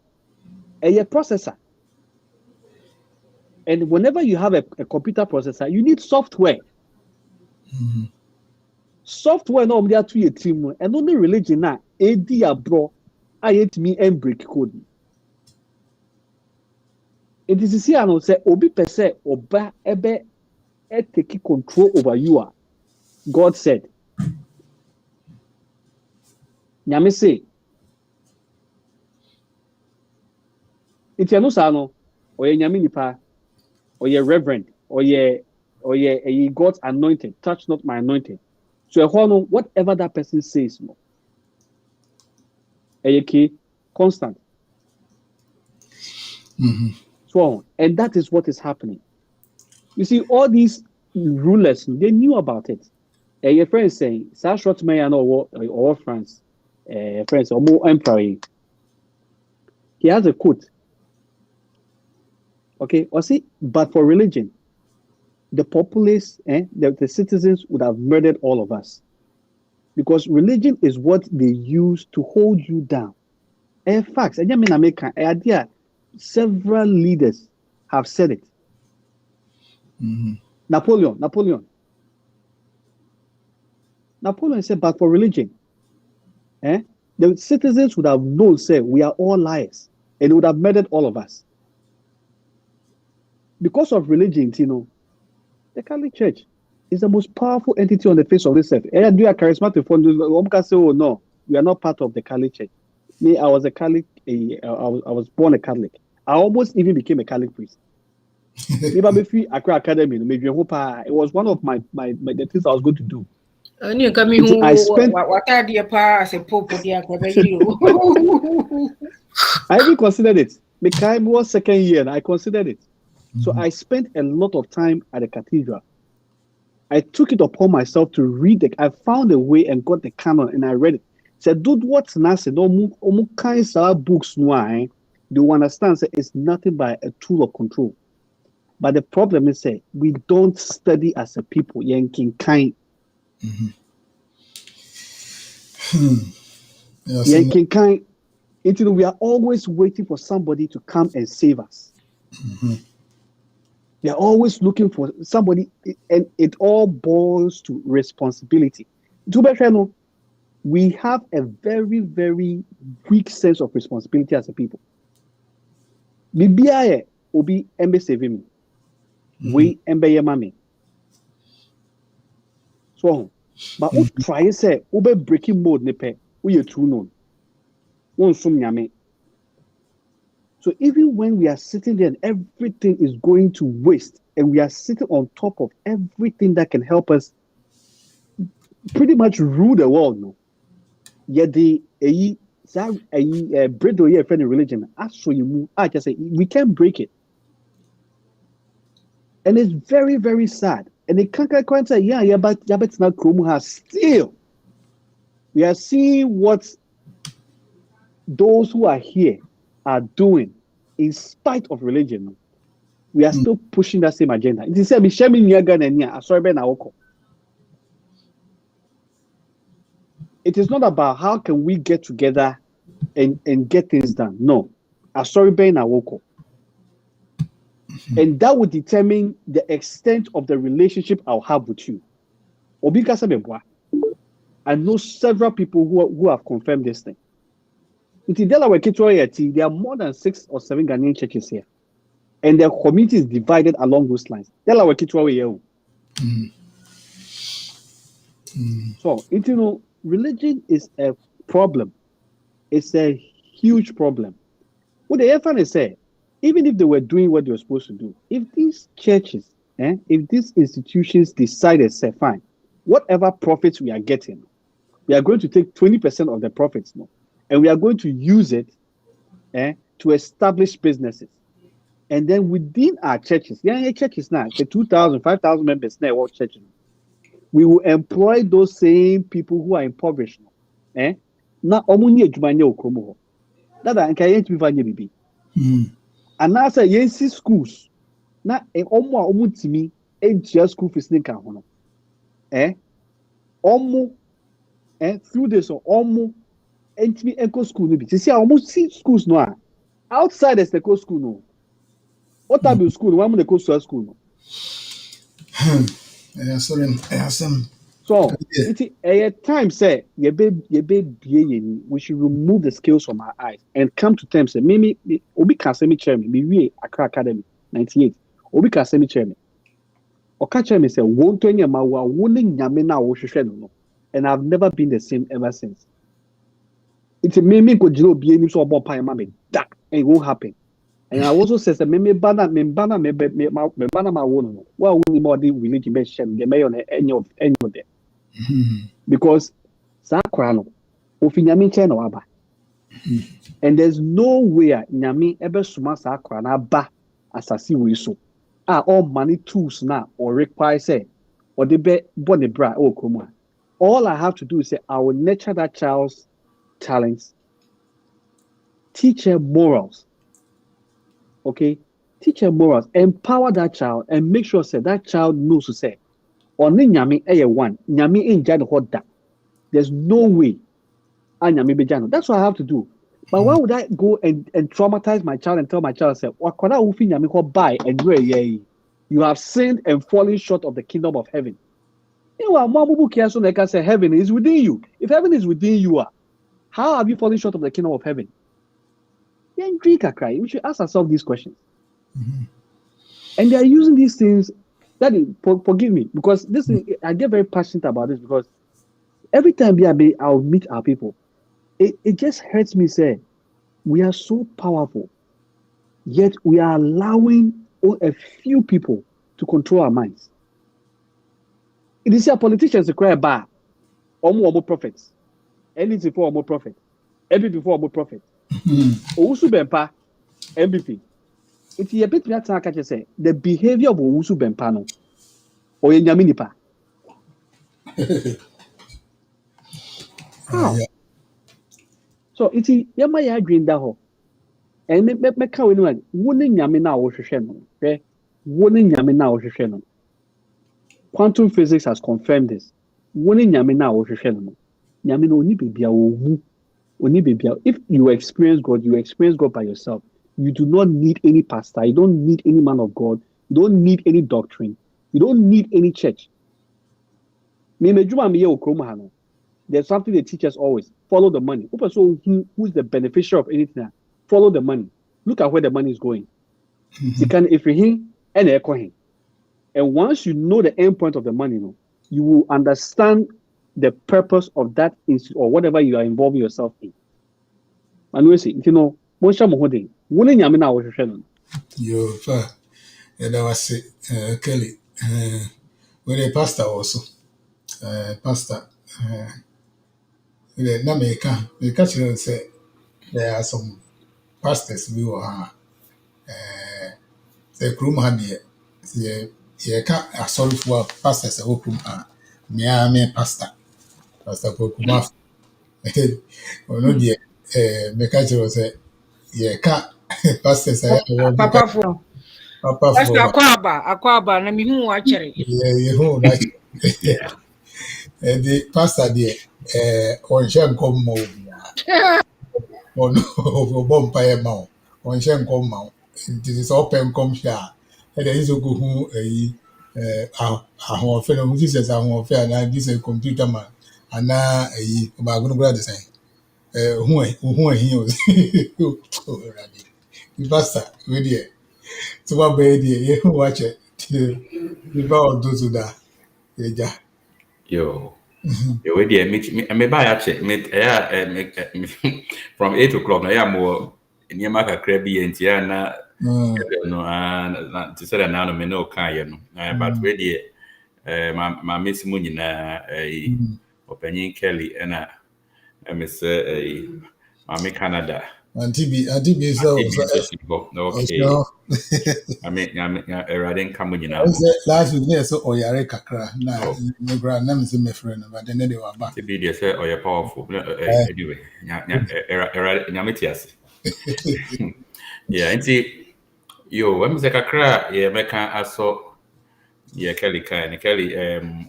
A processor. And whenever you have a computer processor, you need software. Software no there to your team and only religion na AD abro ayet me and break code. It is here no say obi pese oba ebe take control over you are. God said. Nyame say it ya no sa no oye nyame nipa oye reverend oye God's anointed, touch not my anointed. So whatever that person says no constant. So, and that is what is happening. You see, all these rulers, they knew about it. Your friend saying, Sashot Mayan or France, friends or more emperor. He has a quote. Okay, or see, but for religion, the populace, the citizens would have murdered all of us. Because religion is what they use to hold you down. Facts. And idea, several leaders have said it. Napoleon said, but for religion, the citizens would have known, say, we are all liars, and they would have murdered all of us. Because of religion, the Catholic Church is the most powerful entity on the face of this earth. And you are charismatic. One can say, oh no, we are not part of the Catholic Church. Me, I was a Catholic. I was born a Catholic. I almost even became a Catholic priest. It was one of my the things I was going to do. I spent. I even considered it. Mikaim was second year, and I considered it. So I spent a lot of time at the cathedral. I took it upon myself to read it. I found a way and got the canon, and I read it. Said, dude, what's nasa? No kinds of books, no, they will understand that it's nothing but a tool of control. But the problem is, we don't study as a people. Yanking kind. Yanking kind. We are always waiting for somebody to come and save us. We are always looking for somebody, and it all boils to responsibility. We have a very, very weak sense of responsibility as a people. Bibiaye obi embe saving me. We embe yemami. So, but we try say ube breaking mode nepe we true known. One sum nyame. So even when we are sitting there and everything is going to waste, and we are sitting on top of everything that can help pretty much rule the world, no. Yet the bread or friend religion, I just say we can't break it. And it's very, very sad. And they can't quite say, but it's not Kromu still. We are seeing what those who are here are doing in spite of religion. We are still pushing that same agenda. It is it is not about how can we get together and get things done. No. And that would determine the extent of the relationship I'll have with you. I know several people who have confirmed this thing. There are more than 6 or 7 Ghanaian churches here. And their community is divided along those lines. So, religion is a problem. It's a huge problem. What the FN say, even if they were doing what they were supposed to do, if these churches, if these institutions decided, say, fine, whatever profits we are getting, we are going to take 20% of the profits now, and we are going to use it to establish businesses. And then within our churches, churches now, the 2,000, 5,000 members now, all churches, we will employ those same people who are impoverished. Now, that I can't be. And now say yes, schools. Now, to me, school fees through this or echo school. See, almost see schools now. outside the Steko school no. What type of school? One the coastal school no. Sorry, some. So it's a time say we should remove the scales from our eyes and come to terms say maybe Obi can say me chairman, we Accra Academy 98. Obi can say me chairman. Oka chairman say won't to any ma wa won't nyame na wo hwehwe no. And I've never been the same ever since. It's a meme ko jiro obi ani so obo pan ma me that and it won't happen. And I also says that me bana ma wo no. Wa woni more the religion be shame the mayor any of there. Because Sakra no ofi nyame nche na waba. And there's no way nyame ebe suma Sakra na ba asasi we so. All money tools now or require say or the be body bra oh come on. All I have to do is say I will nurture that child's talents, teach her morals. Okay, teach her morals, empower that child, and make sure say that child knows to say, "Only nyami one, nyami ain't jano hot that." There's no way, nyami be jano. That's what I have to do. But why would I go and traumatize my child and tell my child, say, "Wakona ufi nyami hot buy and you have sinned and fallen short of the kingdom of heaven." You know, Mabubu Kiaso Neka say heaven is within you. If heaven is within you, how have you fallen short of the kingdom of heaven? We should ask ourselves these questions. And they are using these things. Forgive me, because this is, I get very passionate about this because every time I'll meet our people, it just hurts me. Say we are so powerful, yet we are allowing a few people to control our minds. It is our politicians cry bar, almost prophets, anything for almost prophet, every before almost prophet. Owusu Bempa, MVP. It's a bit me to say the behavior of Owusu Bempa no, or Nyaminipa. How? So it's yama ya green da ho. And me ka we no woni nyame na wo hwehwe no. Woni nyame na wo hwehwe no. Quantum physics has confirmed this. Woni nyame na wo hwehwe no. Nyame no oni bibia wo wu. If you experience God by yourself. You do not need any pastor. You don't need any man of God. You don't need any doctrine. You don't need any church. There's something they teach us always. Follow the money. Who's the beneficiary of anything? Follow the money. Look at where the money is going. And once you know the end point of the money, you will understand the purpose of that or whatever you are involving yourself in. And we say, Yo, and I was Kelly, with a pastor also, pastor, na me catch you say there are some pastors we were the room had the can't sorry for pastors a room me pastor Kokuma or no dear me catch you say can't pastors Papa for Papa That's for akwaba na mihu wa chere. you know that the pastor there on shame come more on bomb mount on shame come mount this is open come here and there is a go who a friend of Jesus and this a computer man and now a going to grab the same who he was the pastor really to my baby you watch it the power do to that yeah. Yo, we dear, me buy actually, from 8 o'clock. Now, I'm more near my crabby and Tiana. No, and to say that now, me no can, but we dear, my Miss Munina, opening Kelly, and I miss Mammy Canada. And TB so okay. I mean, I didn't come with you now. Last week, yes, so Oyare Kakra. Now, my grandname is my friend, but then they were back. To be there, say, oh, you're powerful. Anyway, Yamitias. Yeah, and see, yo, when was a Kakra, yeah, Mecca, I saw Yeah, Kelly can Kelly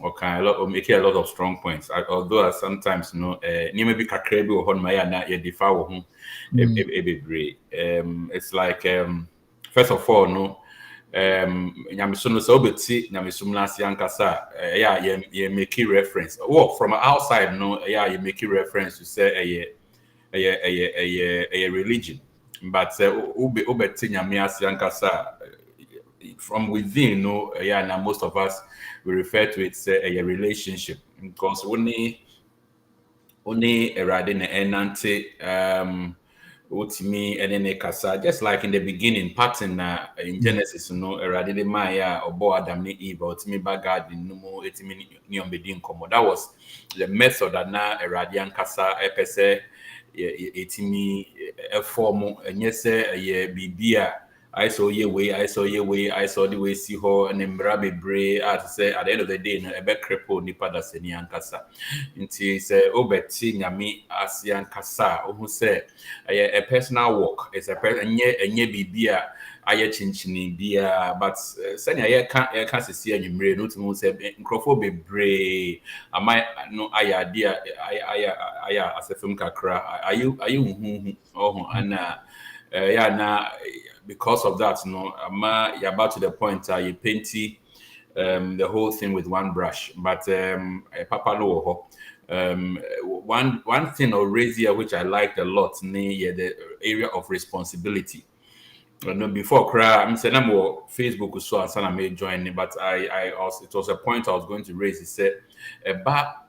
or can a lot or make a lot of strong points. Although sometimes you maybe kakrebi or hon maya na ye defa wo ho e be it's like first of all no nyamiso no so obeti nyamiso na ase ankasa yeah ye make reference. Well, from outside no yeah you make reference to say a religion, but obeti nyame ase ankasa from within, yeah, now most of us we refer to it as a relationship because only a riding enante me and then kasa just like in the beginning pattern in Genesis, a riding Maya or Bo Adam ni Eve or me bagad in numo etimi niom bedin komo. That was the method that now a radian kasa epese etimi a form and yes a bibia. I saw your way, I saw your way, I saw the way see her and then Mrabe Bray to say at the end of the day, no, a back cripple nipa da seni ankasa. Nti say obeti nyame asian kasa who say a personal work. It's a person nye bibia aye chinchini bia but senya ye can see anymre no to say nkrofo bebre amai no aya dia aya asefum kakra ayu oh ana yeah na because of that, you're about to the point you painty the whole thing with one brush. But Papa no one thing already here which I liked a lot near the area of responsibility. No, before cry, I'm saying I'm on Facebook so I may join, but I also it was a point I was going to raise. He said about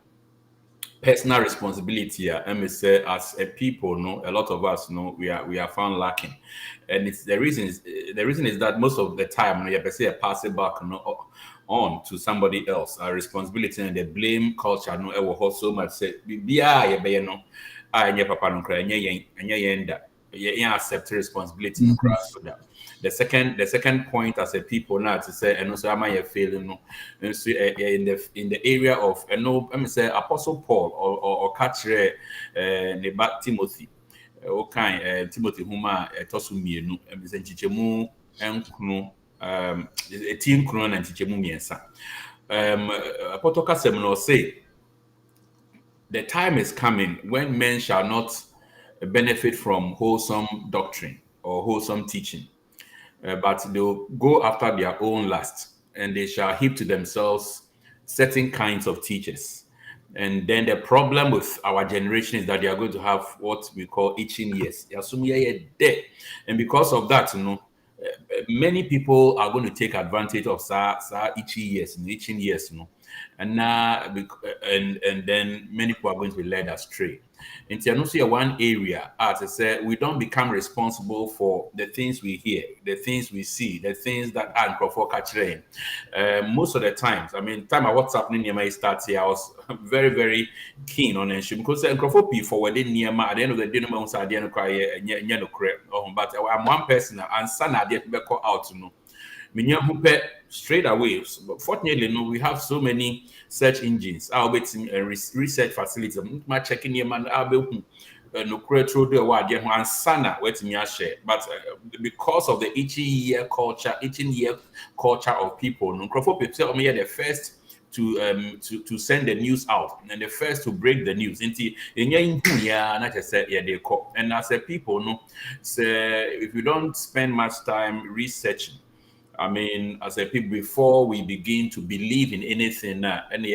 personal responsibility. I may say as a people, a lot of us we are found lacking, and it's the reason is that most of the time you have to pass it back on to somebody else. Our responsibility and the blame culture so much say papa no cry accept responsibility no cry for that. The second point as a people now to say and also am I failing in the area of let me say Apostle Paul or catch Timothy Timothy huma tosu mienu nchichemu enkunu team kunu na nchichemu miensa Apostle Kasem no say the time is coming when men shall not benefit from wholesome doctrine or wholesome teaching, but they'll go after their own lust, and they shall heap to themselves certain kinds of teachers. And then the problem with our generation is that they are going to have what we call itching ears. And because of that, many people are going to take advantage of itching ears, and now and then many people are going to be led astray. In Tianusia, one area, as I said, we don't become responsible for the things we hear, the things we see, the things that are catching. Most of the times, I mean, time I WhatsApp Niyama starts here, I was very, very keen on it because P forwarded Niyama at the end of the day, no one's idea no cry, but I'm one person and son idea to call out to know. Straight away. But fortunately, we have so many search engines. I'll be research facilities. I'm checking your man. I'll be no through the word. And sana wait me share. But because of the itching year culture of people, no people me the first to send the news out and the first to break the news. Not just said yeah they call. And as a people, say if you don't spend much time researching. I mean, as a people, before we begin to believe in anything, and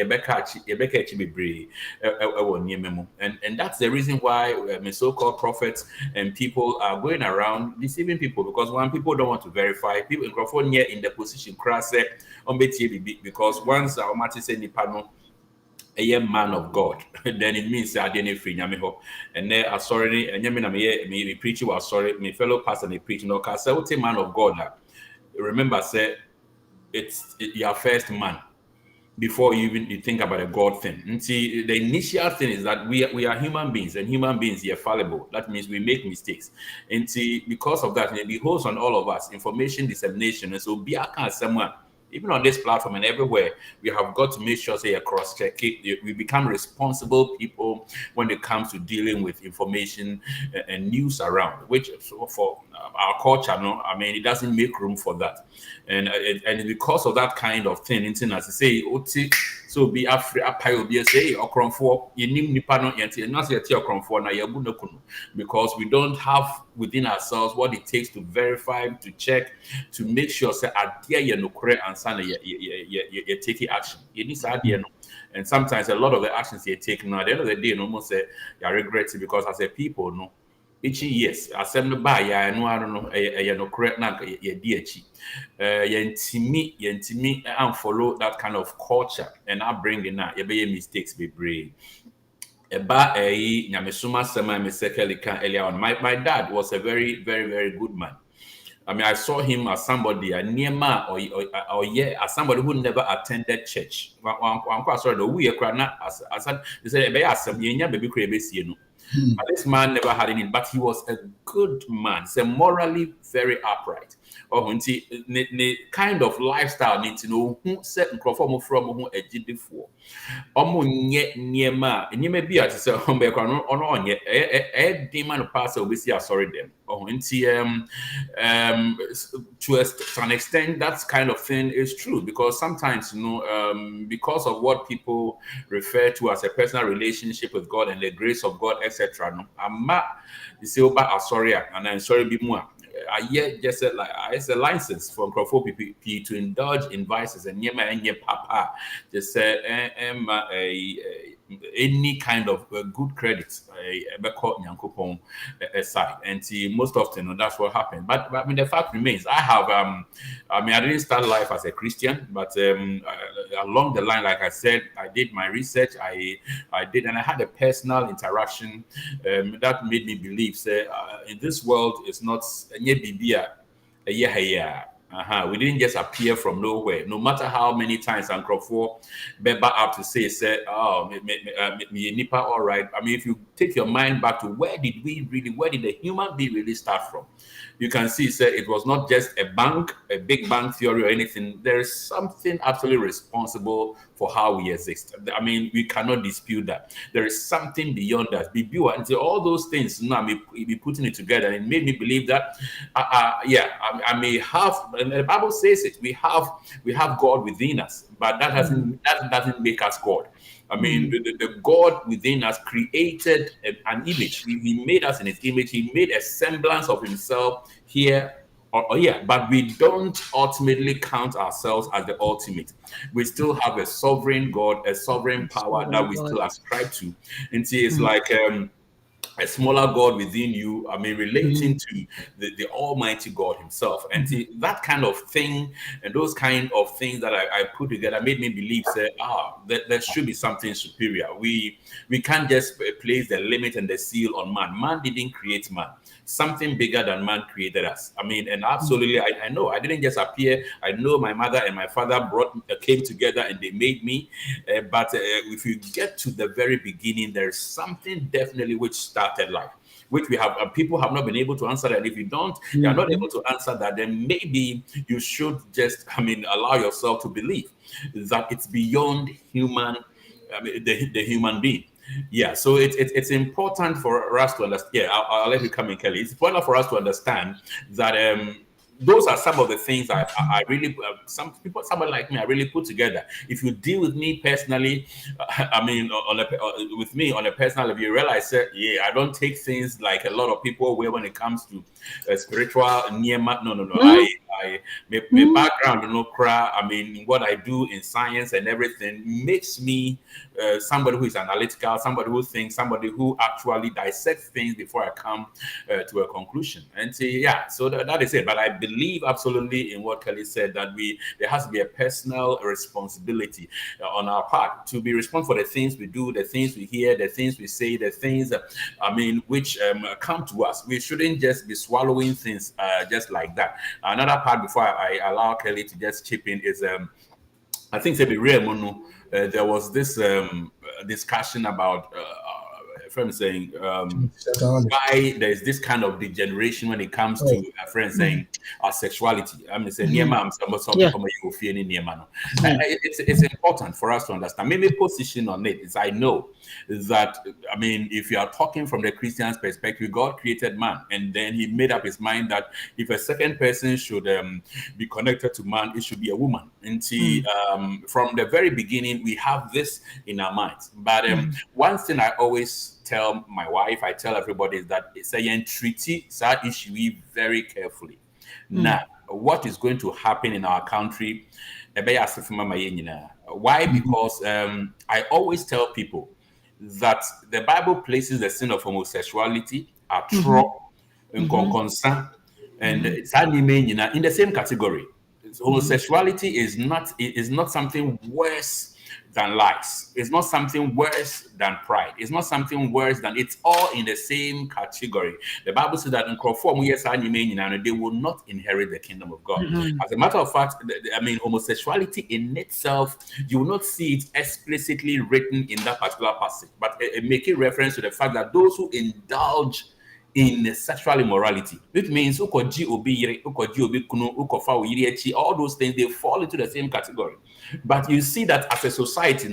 that's the reason why so-called prophets and people are going around deceiving people because when people don't want to verify, people in the position because once our matter say Nipano, a man of God, then it means I didn't free Yamiho. And then I sorry, and Yamina me preaching was sorry, my fellow pastor me preaching, no, because I man of God. Remember, say it's your first man before you think about a God thing. And see, the initial thing is that we are human beings, and human beings are fallible. That means we make mistakes. And see, because of that, it behoves on all of us information dissemination. And so, be a someone. Even on this platform and everywhere, we have got to make sure say cross check it. We become responsible people when it comes to dealing with information and news around. Which for our culture, no, I mean, it doesn't make room for that, and because of that kind of thing, as I say, oti so be afri apayo be say okronfo yenim nipa no yenti not say okronfo na yabu no kunu, because we don't have within ourselves what it takes to verify, to check, to make sure say adhere ye no correct answer you take action. You need idea no. And sometimes a lot of the actions you take now, at the end of the day, no more say you regret it, because as a people, no, each yes, assembly by ya no, I don't know, you know, correct now, you DH, yentimi, and follow that kind of culture, and I bring in that, you be mistakes be brave. Eba nyamesuma sema mesekeli kan earlier on. My dad was a very, very, very good man. I mean, I saw him as somebody, a Nema or yeah, as somebody who never attended church. Sorry, the we as they said, baby, but this man never had any, but he was a good man. So morally very upright. Or the kind of lifestyle need to know who certain from who a GD for. Nyema be at say on a demon pass we see sorry them. To an extent that kind of thing is true, because sometimes because of what people refer to as a personal relationship with God and the grace of God, etc. No, I'm not sorry and I'm sorry be more. I yet just said like it's a license for PPP to indulge in vices and papa just said any kind of good credit aside, and see most often that's what happened. But I mean the fact remains, I have I mean I didn't start life as a Christian, but along the line, like I said, I did my research, I did, and I had a personal interaction that made me believe say in this world it's not we didn't just appear from nowhere. No matter how many times and Crawford back up to say, oh, me nipa, all right. I mean, if you take your mind back to where did the human being really start from? You can see, it was not just a big bang theory or anything. There is something absolutely responsible for how we exist. I mean, we cannot dispute that. There is something beyond that. And so all those things, now be putting it together, and it made me believe that, I may have, and the Bible says it, we have God within us, but that doesn't make us God. I mean, the God within us created an image. He made us in his image. He made a semblance of himself here. But we don't ultimately count ourselves as the ultimate. We still have a sovereign God, a sovereign power that we still ascribe to. And see, it's like a smaller God within you, I mean, relating to the Almighty God himself. And see, that kind of thing and those kind of things that I put together made me believe, there should be something superior. We can't just place the limit and the seal on man. Man didn't create man. Something bigger than man created us. I mean, and absolutely, I know I didn't just appear. I know my mother and my father came together and they made me. But if you get to the very beginning, there's something definitely which started life, which we have people have not been able to answer that. And if you don't, you are not able to answer that, then maybe you should just, allow yourself to believe that it's beyond human, the human being. Yeah, so it's important for us to understand. Yeah, I'll let you come in, Kelly. It's important for us to understand that those are some of the things I really, someone like me, I really put together. If you deal with me personally, with me on a personal level, you realize that, I don't take things like a lot of people where when it comes to spiritual no. My background, what I do in science and everything makes me somebody who is analytical, somebody who thinks, somebody who actually dissects things before I come to a conclusion. And so that is it. But I believe absolutely in what Kelly said, that there has to be a personal responsibility on our part to be responsible for the things we do, the things we hear, the things we say, the things which come to us. We shouldn't just be swallowing things just like that. Another part before I allow Kelly to just chip in is I think there was this discussion about a friend saying why there's this kind of degeneration when it comes to a friend saying sexuality. I mean, say near man, some Yeah. people may feel any near man. It's important for us to understand. Maybe position on it is I know that, I mean, if you are talking from the Christian's perspective, God created man, and then he made up his mind that if a second person should be connected to man, it should be a woman. And see, from the very beginning, we have this in our minds. But one thing I always tell my wife, I tell everybody is that it's a treaty that issue very carefully. Now, what is going to happen in our country? Why? Because I always tell people that the Bible places the sin of homosexuality, concern, and in the same category. Homosexuality is not something worse than lies. It's not something worse than pride. It's not something worse than, it's all in the same category. The Bible says that in they will not inherit the kingdom of God. As a matter of fact, I mean, homosexuality in itself, you will not see it explicitly written in that particular passage, but it making reference to the fact that those who indulge in sexual immorality, which means all those things, they fall into the same category. But you see that as a society,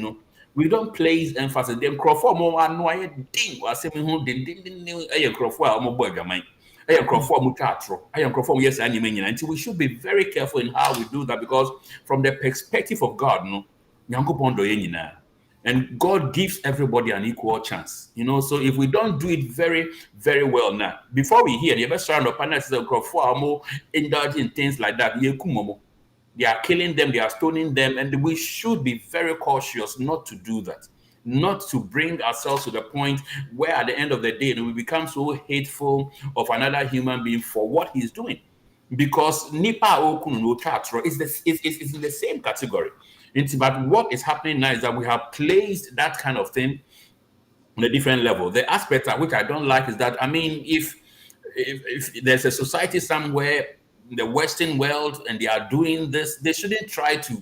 we don't place emphasis. Them Crawford more annoying ding or saying who did Crawford boy gamai. I am Crawford mutatro. I am Crawford yes and until we should be very careful in how we do that, because from the perspective of God, and God gives everybody an equal chance, So if we don't do it very, very well now, before we hear the best round of panels indulge in things like that, they are killing them, they are stoning them, and we should be very cautious not to do that, not to bring ourselves to the point where at the end of the day we become so hateful of another human being for what he's doing. Because Nipa Okunu no Chatro is in the same category. But what is happening now is that we have placed that kind of thing on a different level. The aspect which I don't like is that, I mean, if there's a society somewhere in the Western world and they are doing this, they shouldn't try to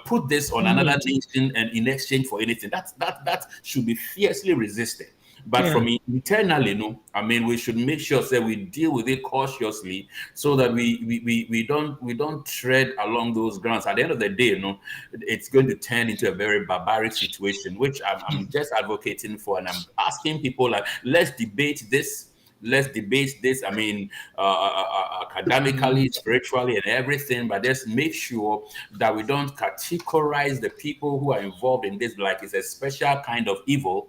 put this on another nation and in exchange for anything. That should be fiercely resisted. But from internally, I mean, we should make sure that we deal with it cautiously, so that we don't tread along those grounds. At the end of the day, it's going to turn into a very barbaric situation, which I'm just advocating for, and I'm asking people like, let's debate this. Let's debate this. I mean, academically, spiritually, and everything. But let's make sure that we don't categorize the people who are involved in this like it's a special kind of evil.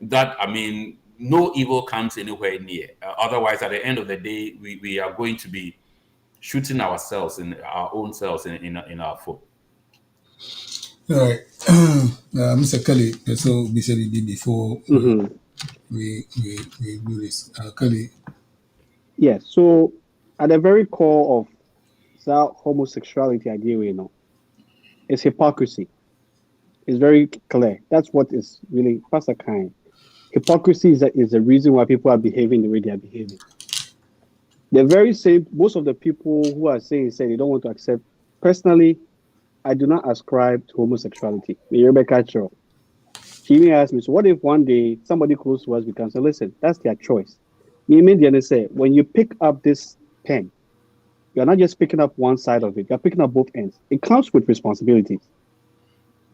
That, I mean, no evil comes anywhere near. Otherwise, at the end of the day, we are going to be shooting ourselves in our own selves in our foot. All right, Mr. Kelly. So we said before we do this, Kelly. Yes. So at the very core of that homosexuality idea, is hypocrisy. It's very clear. That's what is really Pastor Kind. Hypocrisy is the reason why people are behaving the way they are behaving. The very same, most of the people who are saying they don't want to accept. Personally, I do not ascribe to homosexuality. Rebecca Cho. She even asked me, so what if one day somebody close to us becomes, listen, that's their choice. Me immediately say, when you pick up this pen, you're not just picking up one side of it, you're picking up both ends. It comes with responsibilities.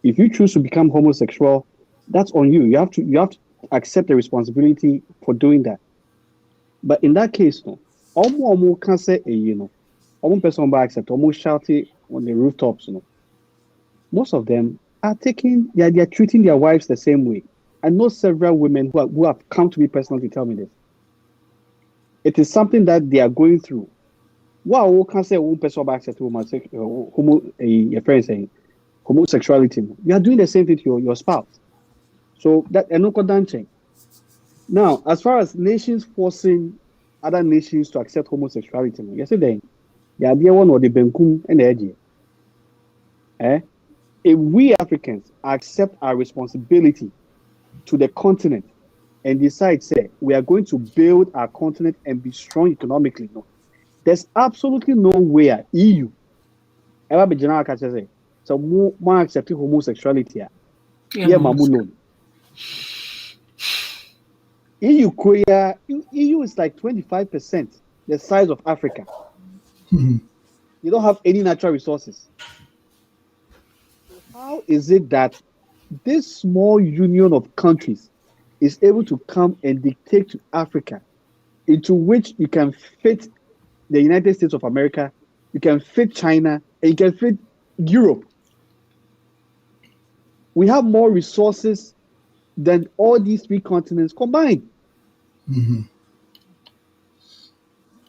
If you choose to become homosexual, that's on you. You have to accept the responsibility for doing that. But in that case, almost can say, almost person by accept, almost shouting on the rooftops, Most of them are they're treating their wives the same way. I know several women who have come to me personally to tell me this. It is something that they are going through. Wow, can say one person by accept your friend saying homosexuality. You are doing the same thing to your spouse. So that dancing. Now, as far as nations forcing other nations to accept homosexuality, yesterday, the idea one or the Benkum and the idea. If we Africans accept our responsibility to the continent and decide, say, we are going to build our continent and be strong economically, there's absolutely no way EU ever be general say, so more accepting homosexuality. Yeah, Mamuno. EU is like 25% the size of Africa. You don't have any natural resources. So how is it that this small union of countries is able to come and dictate to Africa, into which you can fit the United States of America, you can fit China, and you can fit Europe? We have more resources than all these three continents combined.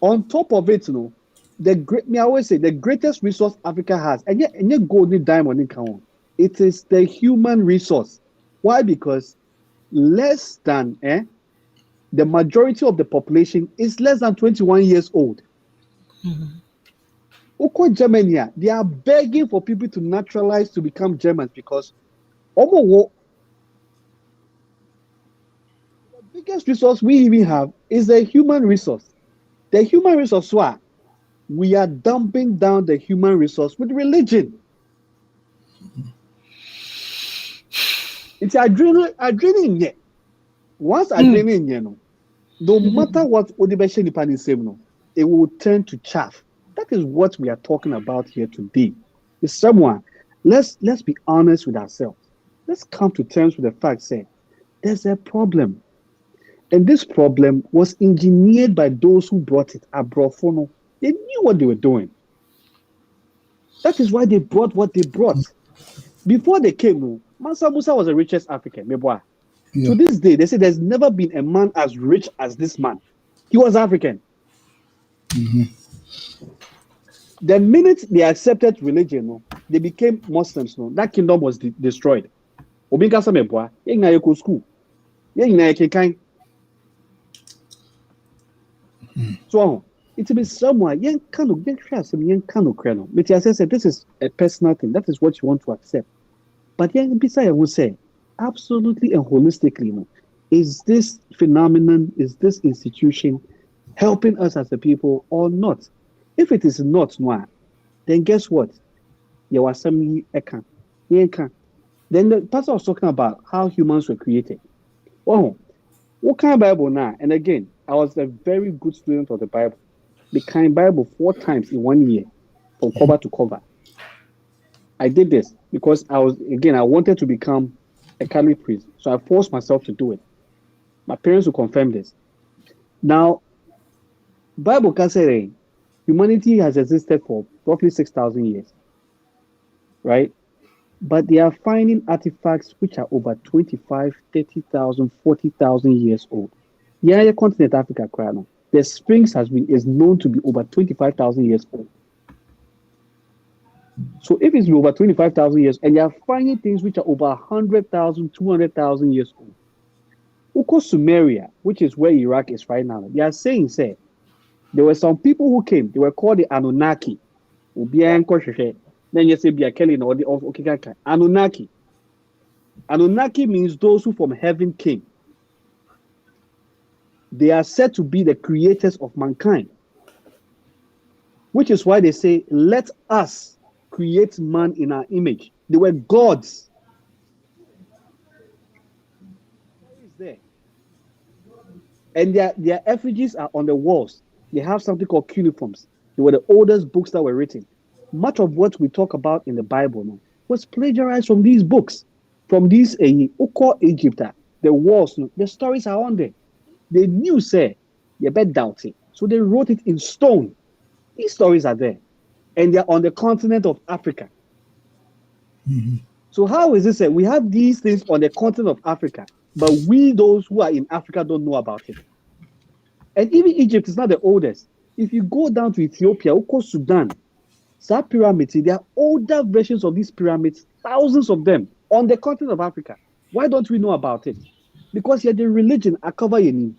On top of it, I always say the greatest resource Africa has, and yet gold and diamond in count. It is the human resource. Why? Because less than the majority of the population is less than 21 years old. Germany, they are begging for people to naturalize to become Germans because the biggest resource we even have is the human resource. The human resource, we are dumping down the human resource with religion. It's adrenaline yet. Once adrenaline, no matter what it will turn to chaff. That is what we are talking about here today. Is someone, let's be honest with ourselves. Let's come to terms with the fact, say, there's a problem. And this problem was engineered by those who brought it. Abrofono. They knew what they were doing. That is why they brought what they brought. Before they came, Mansa Musa was the richest African. Yeah. To this day, they say there's never been a man as rich as this man. He was African. The minute they accepted religion, they became Muslims. That kingdom was destroyed. School. So it will be someone but as I said, this is a personal thing. That is what you want to accept. But I will say, absolutely and holistically, is this phenomenon, is this institution helping us as a people or not? If it is not, then guess what? There was some then the pastor was talking about how humans were created. Oh, what kind of Bible now? And again, I was a very good student of the Bible. The kind Bible 4 times in 1 year, from cover to cover. I did this because I wanted to become a Catholic priest. So I forced myself to do it. My parents will confirm this. Now, Bible can say humanity has existed for roughly 6,000 years, right? But they are finding artifacts which are over 25, 30,000, 40,000 years old. Yeah, the continent Africa, the Sphinx is known to be over 25,000 years old. So if it's over 25,000 years, and they are finding things which are over 100,000, 200,000 years old. Uko Sumeria, which is where Iraq is right now, they are saying, there were some people who came, they were called the Anunnaki. Then you say be a Kelly or the Anunnaki. Anunnaki means those who from heaven came. They are said to be the creators of mankind. Which is why they say, let us create man in our image. They were gods. What is there? And their effigies are on the walls. They have something called cuneiforms. They were the oldest books that were written. Much of what we talk about in the Bible was plagiarized from these books, from these Egypt. The walls, the stories are on there. They knew, you better doubt it. So they wrote it in stone. These stories are there. And they're on the continent of Africa. So how is it we have these things on the continent of Africa, but we, those who are in Africa, don't know about it? And even Egypt is not the oldest. If you go down to Ethiopia, Sudan, that pyramids, there are older versions of these pyramids, thousands of them, on the continent of Africa. Why don't we know about it? Because the religion are covering.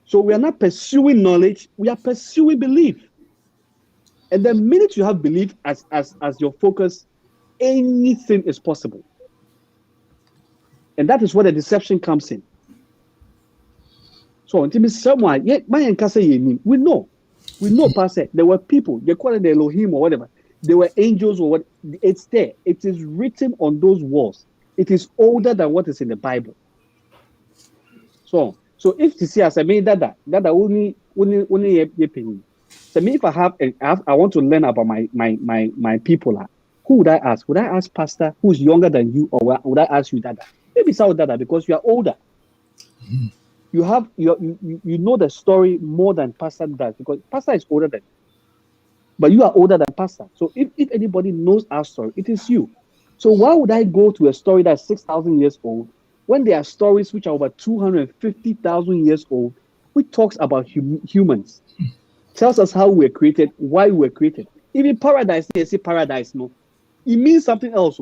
So we are not pursuing knowledge, we are pursuing belief. And the minute you have belief as your focus, anything is possible. And that is where the deception comes in. So until someone, we know. We know, Pastor, there were people, they call it the Elohim or whatever. There were angels or what. It's there. It is written on those walls. It is older than what is in the Bible. So if you see as I mean that only So me, if I want to learn about my people, who would I ask? Would I ask Pastor who's younger than you, or would I ask you Dada? Maybe South Dada because you are older. You know the story more than Pastor does because Pastor is older than you. But you are older than Pastor. So if anybody knows our story, it is you. So why would I go to a story that's 6,000 years old when there are stories which are over 250,000 years old, which talks about humans, tells us how we were created, why we were created. Even paradise, they say paradise, no, it means something else.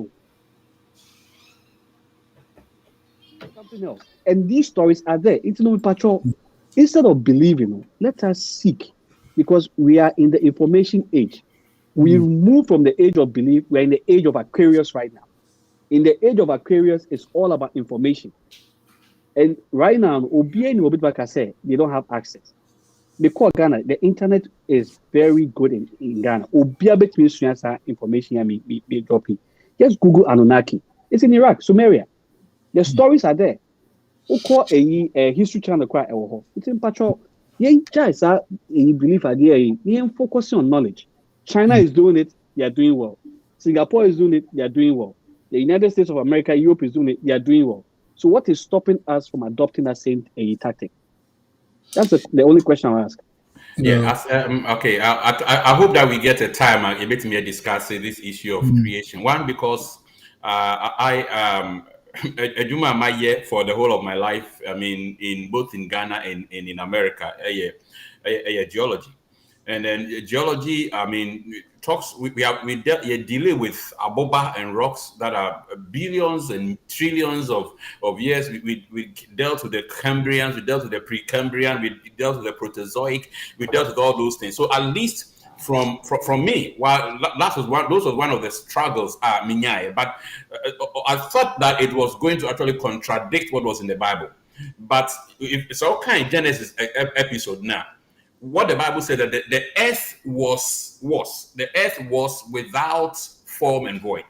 Something else. And these stories are there. It's no patrol. Instead of believing, let us seek, because we are in the information age. We move from the age of belief. We're in the age of Aquarius right now. In the age of Aquarius, it's all about information. And right now, they don't have access. Because Ghana, the internet is very good in Ghana. Information dropping. Just Google Anunnaki. It's in Iraq, Sumeria. The stories are there. A history channel it's in patrol. Guys believe idea. Focusing on knowledge. China is doing it, they are doing well. Singapore is doing it, they are doing well. The United States of America, Europe is doing it, they are doing well. So what is stopping us from adopting that same tactic? That's the only question I'll ask. Yeah, okay. I hope that we get a time a bit more discuss this issue of creation. One, because I do my year for the whole of my life. I mean, in both in Ghana and in America, geology, and then geology. I mean, talks we dealing with aboba and rocks that are billions and trillions of years. We dealt with the Cambrians, we dealt with the Precambrian, we dealt with the Proterozoic, we dealt with all those things. So at least from me, while those was one of the struggles Minyai, but I thought that it was going to actually contradict what was in the Bible. But it's all kind of Genesis episode now. What the Bible said that the earth was without form and void.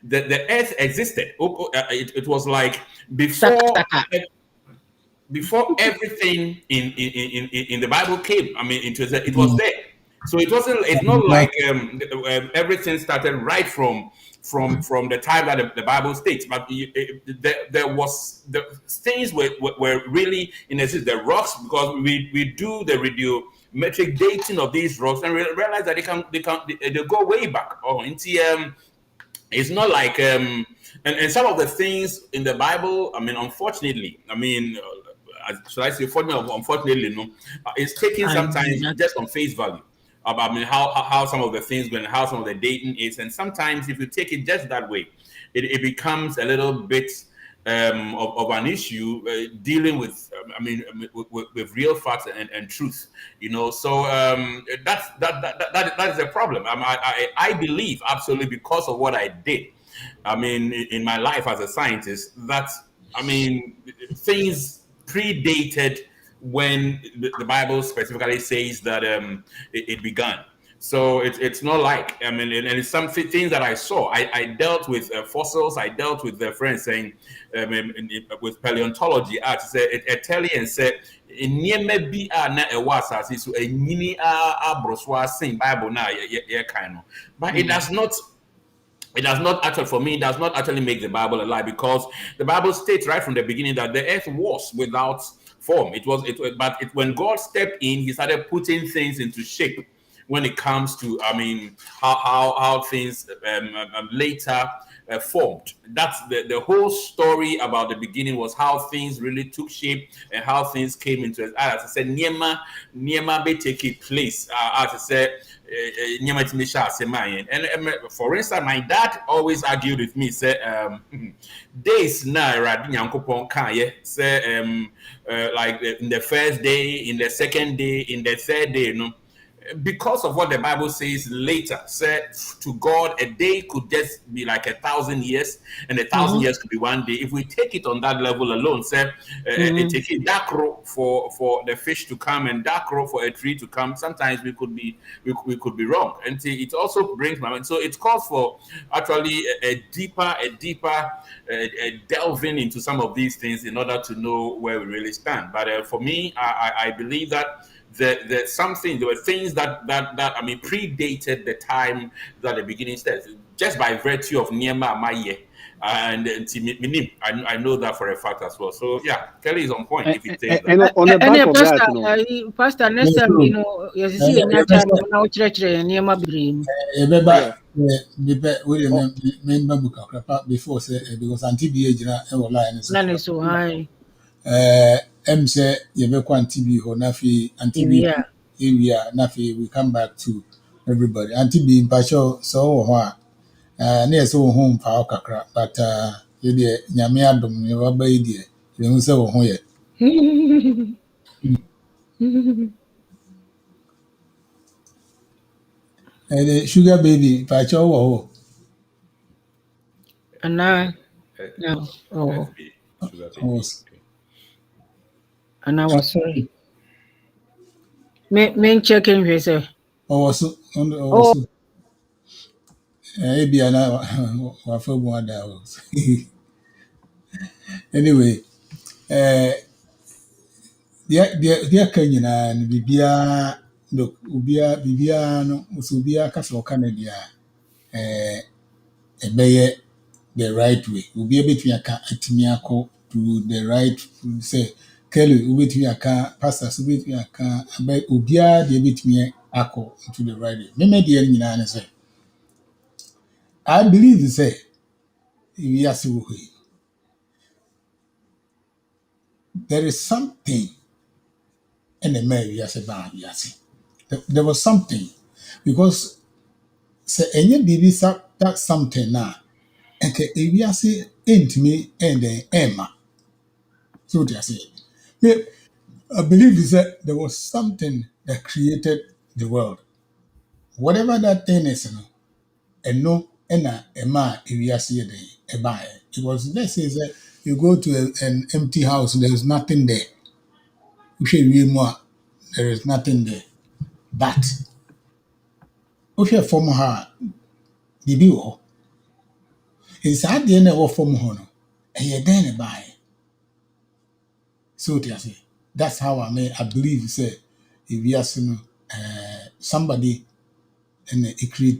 The earth existed. It was like before everything in the Bible came. I mean, it was there. So it wasn't. It's not like everything started right from the time that the Bible states. But there was the things were really in a sense the rocks, because we do the radiometric dating of these rocks and realize that they go way back. It's not like and some of the things in the Bible. I mean, unfortunately, should I say, unfortunately, no, it's taken sometimes just on face value. I mean, how some of the things going, how some of the dating is, and sometimes if you take it just that way, it becomes a little bit of an issue dealing with, with real facts and truth, So that is a problem. I believe absolutely, because of what I did. I mean, in my life as a scientist, that things predated when the Bible specifically says that it began. So it's not like, and it's some things that I saw. I dealt with fossils. I dealt with the friends saying with paleontology. I said it tell you and said maybe na ewasa so enyini abroswa sin Bible na kind of, but it does not. It does not actually, for me, it does not actually make the Bible a lie, because the Bible states right from the beginning that the earth was without form. When God stepped in, He started putting things into shape. When it comes to, how things later formed. That's the whole story about the beginning, was how things really took shape and how things came into it. As I said, Niema may take place. As I said. And for instance, my dad always argued with me, say days now say like in the first day, in the second day, in the third day, because of what the Bible says later, said to God, a day could just be like 1,000 years, and 1,000 years could be one day. If we take it on that level alone, say it takes a dark row for the fish to come and dark row for a tree to come. Sometimes we could be wrong, and it also brings my mind. So it calls for actually a deeper delving into some of these things in order to know where we really stand. But for me, I believe that there's something. There were things that I mean predated the time that the beginning starts, just by virtue of Niema Maye. And I know that for a fact as well. So yeah, Kelly is on point if he says that. And on the back And of pastor, that, you know, pastor, next time, you know, you see, in that time, now, church, near my dream. Remember, yeah. we Oh, remember book before say because anti be age na e line so. None is so high. Em say you be anti be ho na fi anti be Yeah. area na fi we come back to everybody. Anti be mpacho so wo ho a na so wo ho mpa kakra but you dey nyame adom ne wa ba yi dey. You know say wo ho ye. The sugar baby mpacho wo ho. And now, Uh, no, let's oh, be sugar baby. Was Okay. and I was sorry. Men checking yourself. so Oh, so ebi ana wa fa bu ada o. Anyway, eh deɛ ka nyinaa no biribiara look biribiara no nso obiara ka sɛ ɔka no deɛ a ɛbɛyɛ the right way obiara bɛtumi aka atumi akɔ to the right sɛ Kelly wobɛtumi aka pastor so wobɛtumi aka obiara deɛ bɛtumi akɔ into the right way meme deɛ no nyinaa ne sɛ I believe sɛ wiase wɔ hɔ yi there is something ɛna ɛmaa wiase baa wiase there was something because sɛ ɛnyɛ biribi that something na ɛnka ewiase ɛntumi ɛndɛn ɛmma so what I say me I believe is that there was something that created the world whatever that thing is no ɛno ɛna ɛma ewiase yɛ dɛn ɛbaeɛ it was let's say that you go to an empty house there is nothing there wohwɛ wiem a there is nothing there but wohwɛ fam ha a biribi wɔ hɔ nti saa adeɛ no a ɛwɔ fam hɔ no ɛyɛ dɛn na ɛbaeɛ so what I say that's how I believe say ewiase no somebody and it create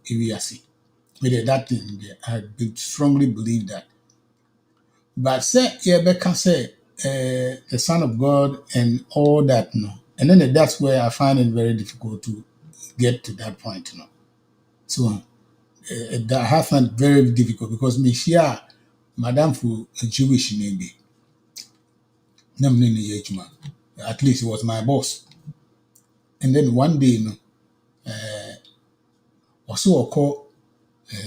ewiase with that thing there I strongly believe that but say yeah say the son of God and all that no and then that's where I find it very difficult to get to that point no so that I find it very difficult because me share madam for a Jewish name be na me ne yɛ adwuma at least he was my boss and then one day no also ɔkɔ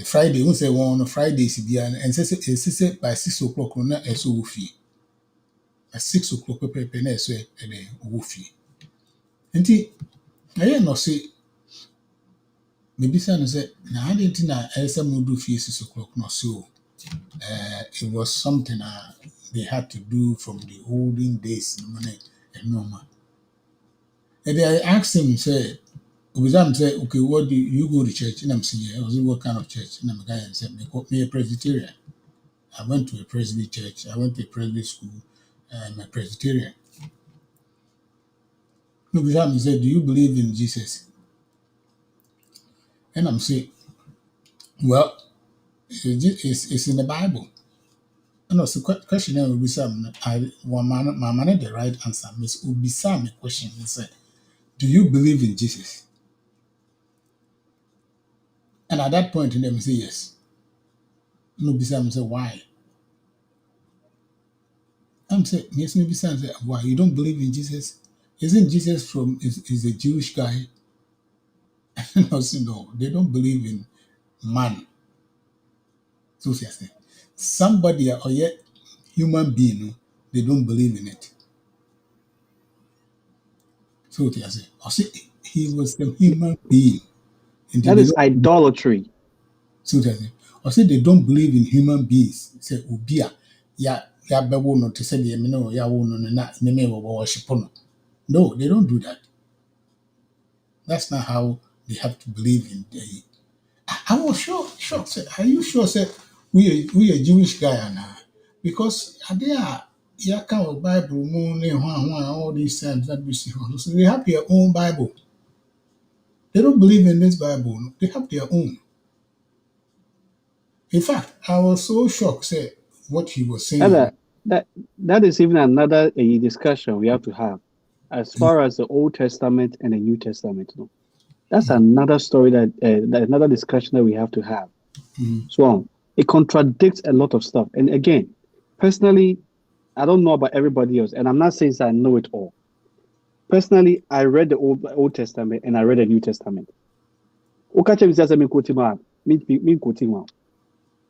Friday who say one Fridays biara and say by 6 o'clock no na ɛsɛ wɔ fie at 6 o'clock pɛpɛɛpɛ na ɛsɛ ɛdɛ wɔ fie nti ɛyɛ no se mebisa no sɛ na ade nti na ɛsɛ mo do fie 6 o'clock no so it was something they had to do from the olden days no money and normal and I asked him say Obizam say, okay, what do you go to church? And I'm saying, yeah. I was what kind of church? And I'm a guy and said, me a Presbyterian. I went to a Presby church. I went to a Presby school. I'm a Presbyterian. Obizam said, do you believe in Jesus? And I'm saying, well, it's in the Bible. And also question Obizam, my man the right answer. Miss Obizam a question. He said, do you believe in Jesus? And at that point, them say yes. And Obizam said, why? I'm saying, yes, maybe some say, why you don't believe in Jesus? Isn't Jesus is a Jewish guy? And I said, no, they don't believe in man. So she said, somebody or yet human being, they don't believe in it. So I said, he was a human being. And that is idolatry. So I said, they don't believe in human beings. Say, Ubia, ya bewo no to say the no ya wo no na me worship no. No, they don't do that. That's not how they have to believe in. I was sure. Say, are you sure? Say we a Jewish guy now because they are yeah, count Bible, moon, all these times that we see. So they have their own Bible. They don't believe in this Bible. No. They have their own. In fact, I was so shocked, say, what he was saying. That that is even another discussion we have to have as far as the Old Testament and the New Testament. No, that's another story that another discussion that we have to have. So it contradicts a lot of stuff. And again, personally, I don't know about everybody else, and I'm not saying that I know it all. Personally, I read the Old Testament and I read the New Testament. Okache bisaza me quoting ma, me quoting ma.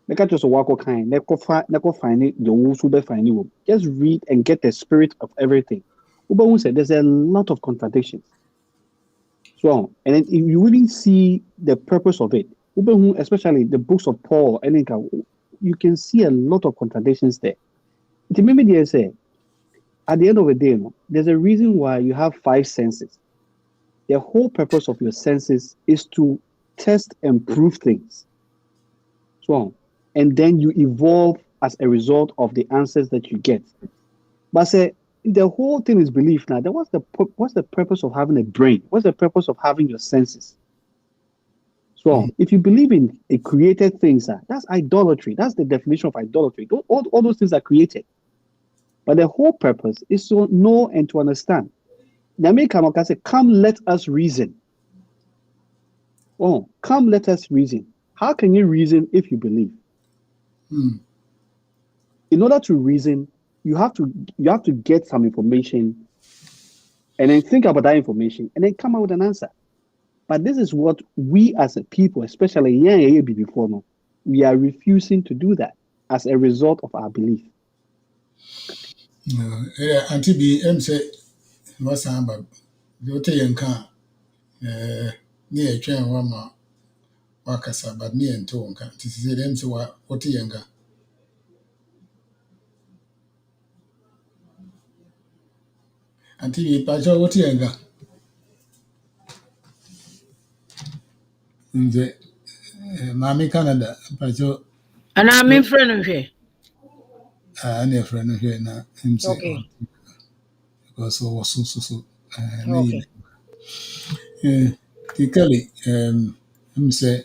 Make just walk kind. Neko find it. The also be find it. Just read and get the spirit of everything. Uba said there's a lot of contradictions. So, and then you really see the purpose of it. Uba, especially the books of Paul, and you can see a lot of contradictions there. It made me say, at the end of the day, there's a reason why you have 5 senses. The whole purpose of your senses is to test and prove things. So, and then you evolve as a result of the answers that you get. But say the whole thing is belief now. Then what's the purpose of having a brain? What's the purpose of having your senses? So, if you believe in a created things, that's idolatry. That's the definition of idolatry. All those things are created. But the whole purpose is to know and to understand. Nameka say, come, let us reason. Oh, come, let us reason. How can you reason if you believe? In order to reason, you have to get some information and then think about that information and then come out with an answer. But this is what we as a people, especially before now, we are refusing to do that as a result of our belief. Auntie B, say, what's about the Otayan car? Near train one more. Wakasa, but near and Tonka. This is them to what Otayanga. Auntie B, Pajo Otayanga. The Mammy Canada, Pajo. And I'm in front of here. Near friend here now, him say, Okay. because so was so. Okay. Typically, him say,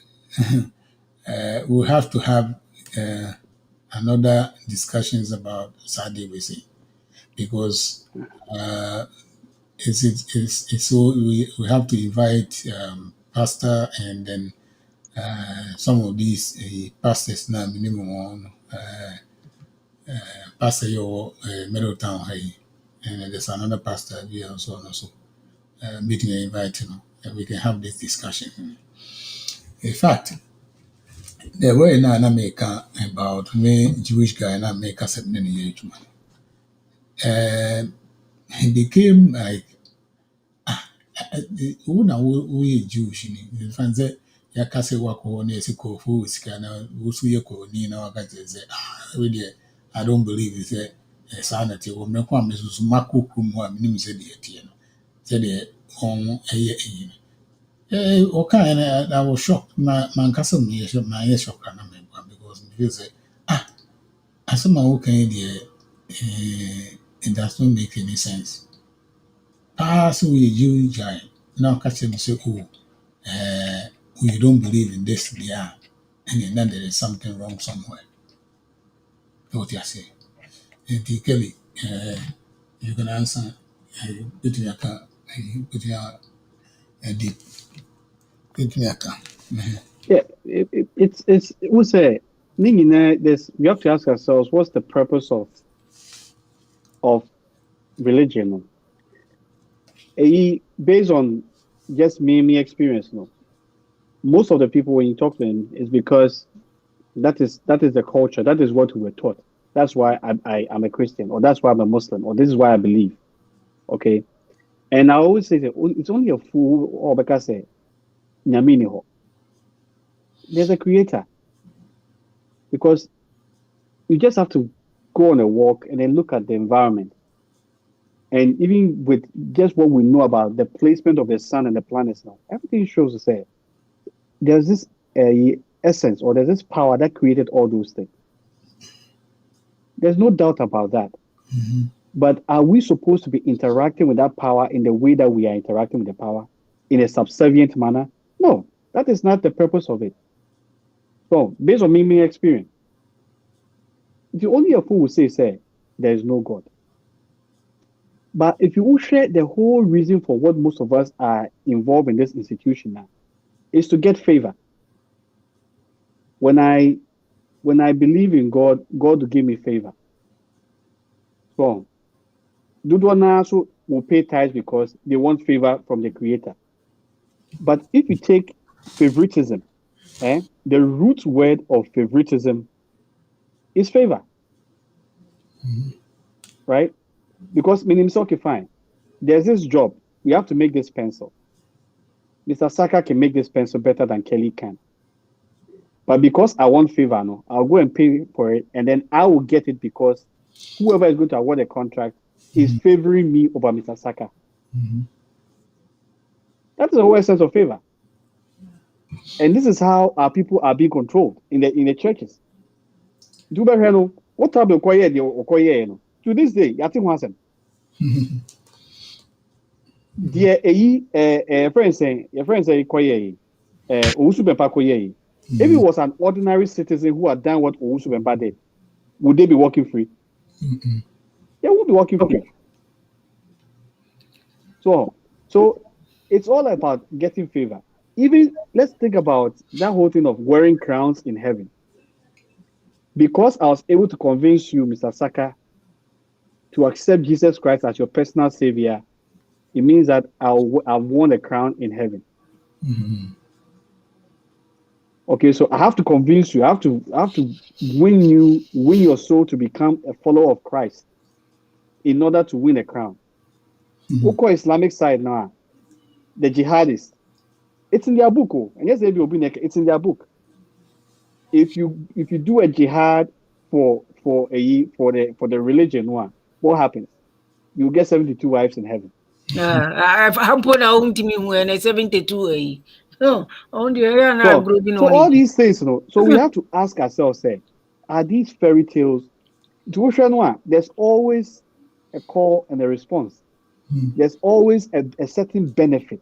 we have to have another discussions about Saturday we say because it's so we have to invite pastor and then some of these pastors now minimum on pastor your Middletown high and then there's another pastor we also meeting and inviting and we can have this discussion. In fact, the way now I make about me Jewish guy and I make a certain age man. He became like who now we Jewish in fact that ya kase wako na esi kofu sika na wusu ye ko ni na waka say really I don't believe it say sanity wo me kwa mesusu makoku mu a minim se de tie no se de on eye okay and I was shocked man kase mu ye shock man ye shock na me because me feel say asema wo kan de it does not make any sense. So you giant. Now catch him say, oh, we don't believe in this, yeah. And then there is something wrong somewhere. What you say? And Kelly, you can answer, put in your car, put in your deep, put in your car. Yeah, it's we say, this we have to ask ourselves, what's the purpose of religion? Based on just me experience, most of the people when you talk to them is because that is the culture, that is what we were taught. That's why I'm a Christian, or that's why I'm a Muslim, or this is why I believe. Okay, and I always say that it's only a fool or because nyamini there's a creator, because you just have to go on a walk and then look at the environment. And even with just what we know about the placement of the sun and the planets now, everything shows to say there's this essence or there's this power that created all those things. There's no doubt about that. But are we supposed to be interacting with that power in the way that we are interacting with the power, in a subservient manner? No, that is not the purpose of it. So, based on me experience, the only a fool will say there is no God. But if you will share the whole reason for what most of us are involved in this institution now, is to get favor. When I believe in God, God will give me favor. So, Dudwana will pay tithes because they want favor from the Creator. But if you take favoritism, the root word of favoritism is favor, right? Because meaning, okay, fine. There's this job. We have to make this pencil. Mr. Saga can make this pencil better than Kelly can. But because I want favor, no, I'll go and pay for it, and then I will get it because whoever is going to award a contract is favoring me over Mr. Saka. That is the whole essence of favor. And this is how our people are being controlled in the churches. Do you what type of choir to this day, Yatin Wansen. Dear friend say choir, Owusu choir. If it was an ordinary citizen who had done what Owusu Bemba did, would they be walking free? They would be walking free. So it's all about getting favor. Even let's think about that whole thing of wearing crowns in heaven. Because I was able to convince you, Mr. Saka, to accept Jesus Christ as your personal savior, it means that I've won a crown in heaven. Okay, so I have to convince you. I have to win your soul to become a follower of Christ in order to win a crown. Oko Islamic side now, the jihadists, it's in their book. And yes, it's in their book. If you do a jihad for the religion, what happens? You get 72 wives in heaven. I've put out to me when 72. No, on the area so all these things, so we have to ask ourselves, are these fairy tales? There's always a call and a response. There's always a certain benefit.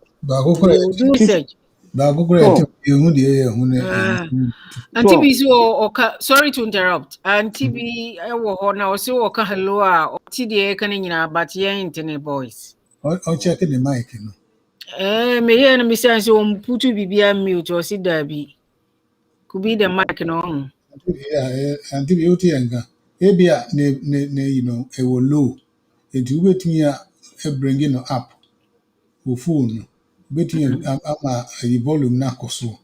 Sorry to interrupt. Auntie B, I will now see what hello or TDA can but internet boys. Or checking the mic, Me and Miss Anson put to be a mute or sit there be. Could be the mic on. Yeah, and the beauty and Abia, it will low. It will wait me a bringing up with phone. Between a volume knuckle so.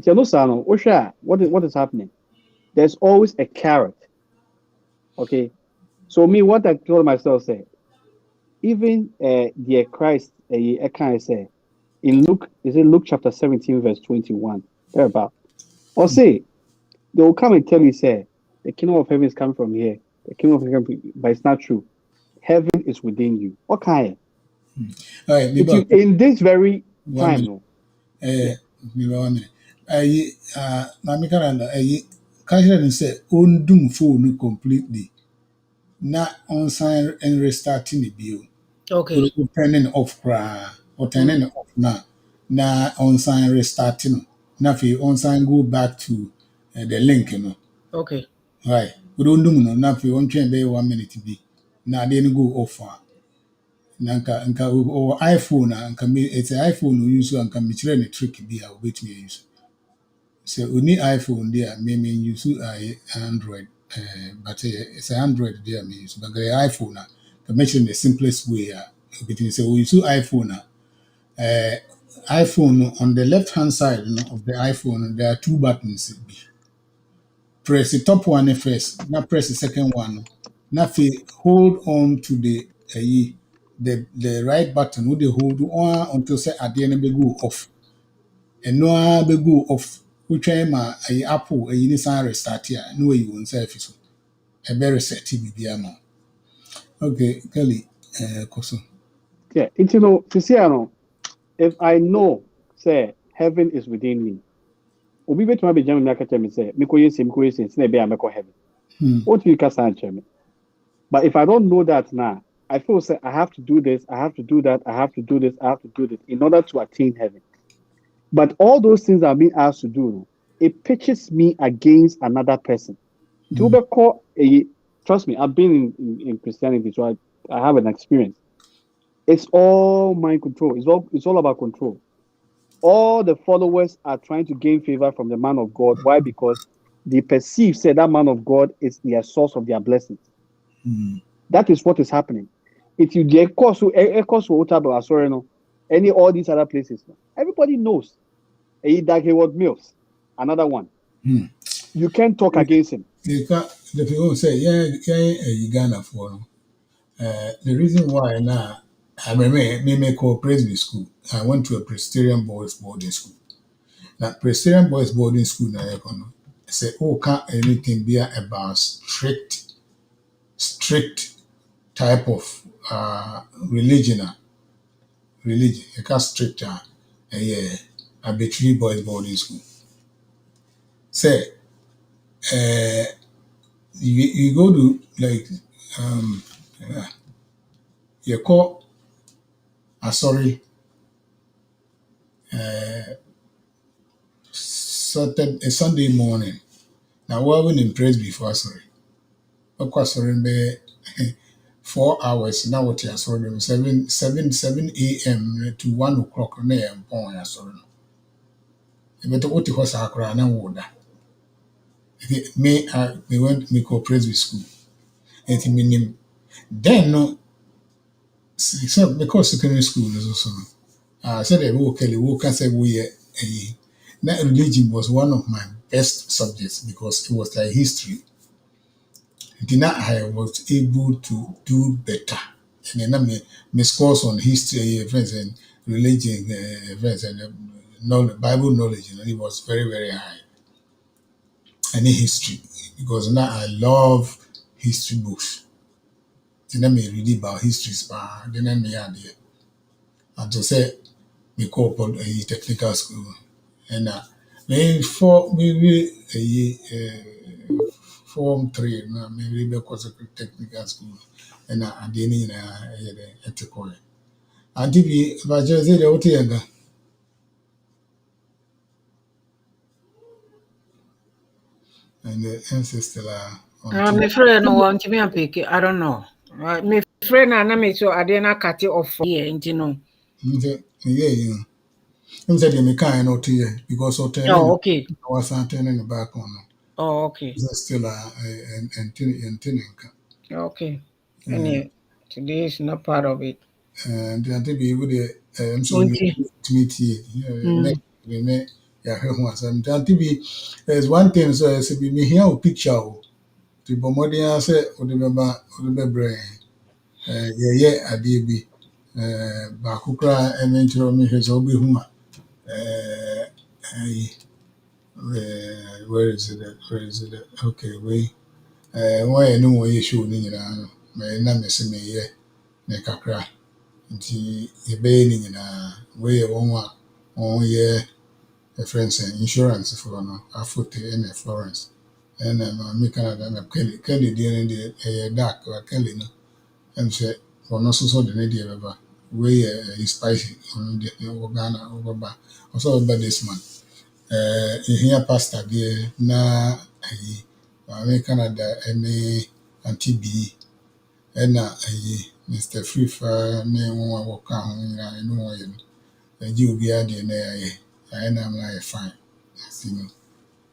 What is happening? There's always a carrot. Okay, so me, what I told myself, even dear Christ, I can say in Luke, is it Luke chapter 17, verse 21, thereabout, or say they will come and tell you, the kingdom of heaven is coming from here, the kingdom of heaven, but it's not true. Heaven is within you. Okay. In this very time, no. Can't say undo phone completely. Not on sign and restarting the bill. Okay. Turning off or turning off now. Now on sign restarting. Now if you on sign go back to the link, Okay. Right. We don't do no. Now if you on train by 1 minute to be. Now then go off. Nanka or iPhone and can be it's an iPhone we use and can be train a trick be a wait me use. So we need iPhone there, maybe use Android, but it's an Android there me use. But the iPhone can mention the simplest way between so we use iPhone. iPhone on the left hand side of the iPhone there are two buttons. Press the top one first, now press the second one. Now hold on to the right button would they hold on until say at the end be go off. And no be go off. Which ma a Apple a Nissan restart here. No way you won't say so. A very set TBBM. Okay, Kelly, Koso. Yeah, if I know, heaven is within me. Obi bet ma be jam na ka tell me say me ko yesi say na be ameko heaven. What you can say, but if I don't know that now, I feel say I have to do this, I have to do that, I have to do this, I have to do this in order to attain heaven. But all those things I'm being asked to do, it pitches me against another person. Trust me, I've been in Christianity, so I have an experience. It's all mind control. It's all about control. All the followers are trying to gain favor from the man of God. Why? Because they perceive say that man of God is the source of their blessings. That is what is happening. If you get course sorry, no, any all these other places, everybody knows. That Hayward Mills, another one. You can't talk against him. The people say, yeah, Ghana for the reason why now I may call Presby school. I went to a Presbyterian boys boarding school. Now Presbyterian boys boarding school now I say, oh, can't anything be about strict type of religion. Religion. You can't strict a between boys boarding school. Say you go to like you call sorry certain a Sunday morning. Now we're in praise before sorry. Of course sorry be 4 hours now what you sorry 7 a.m. to 1 o'clock na ya mpon ya sorry no. But what you was akra na woda. Me went me go praise school. And minim then no so because secondary school is also said they will can say we that religion was one of my best subjects because it was like history. Then I was able to do better. And then my scores on history events and religion events and Bible knowledge, it was very, very high. And in history, because now I love history books. Then I may read about history, then I may add here. And to say, we call upon a technical school. And maybe form 3, maybe because of technical school. And I didn't ethical. And if you, but just say the younger. And the ancestor on My friend no want me and pick. I don't know. My friend and I so I didn't cut it off here, you know. yeah. I'm saying they can't not here because of Oh, okay. I was turning the back on. Oh, okay. It's still and Okay. Anyway, today is not part of it. and then to be with the so Okay. to meet here. We may once and then to be there's one thing so I said me here a picture to be more than I say or the brain yeah adibi bakukra and then to me his obi huma where is it where is it okay we why no more issue ni nyina me na me se me ye ne kakra nti ebe ni nyina we won ye a friends insurance for no afote in Florence and me Canada na Kelly dey dark or Kelly no and say for no so the need baba we is spicy on the Ghana over also about this man here pastor there na me Canada any anti B and Mr. Free ne won work on na no ye you be at the na I'm like fine you know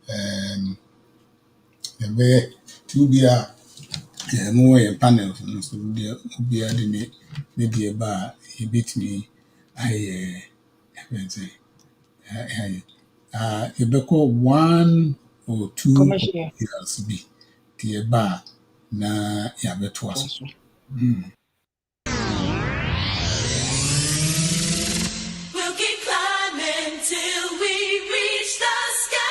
and be to be no way panel so be at the maybe a bar he beat me I say you be call 1 or 2 Commercial. years be the bar na ya beto us. We'll keep climbing till we reach the sky.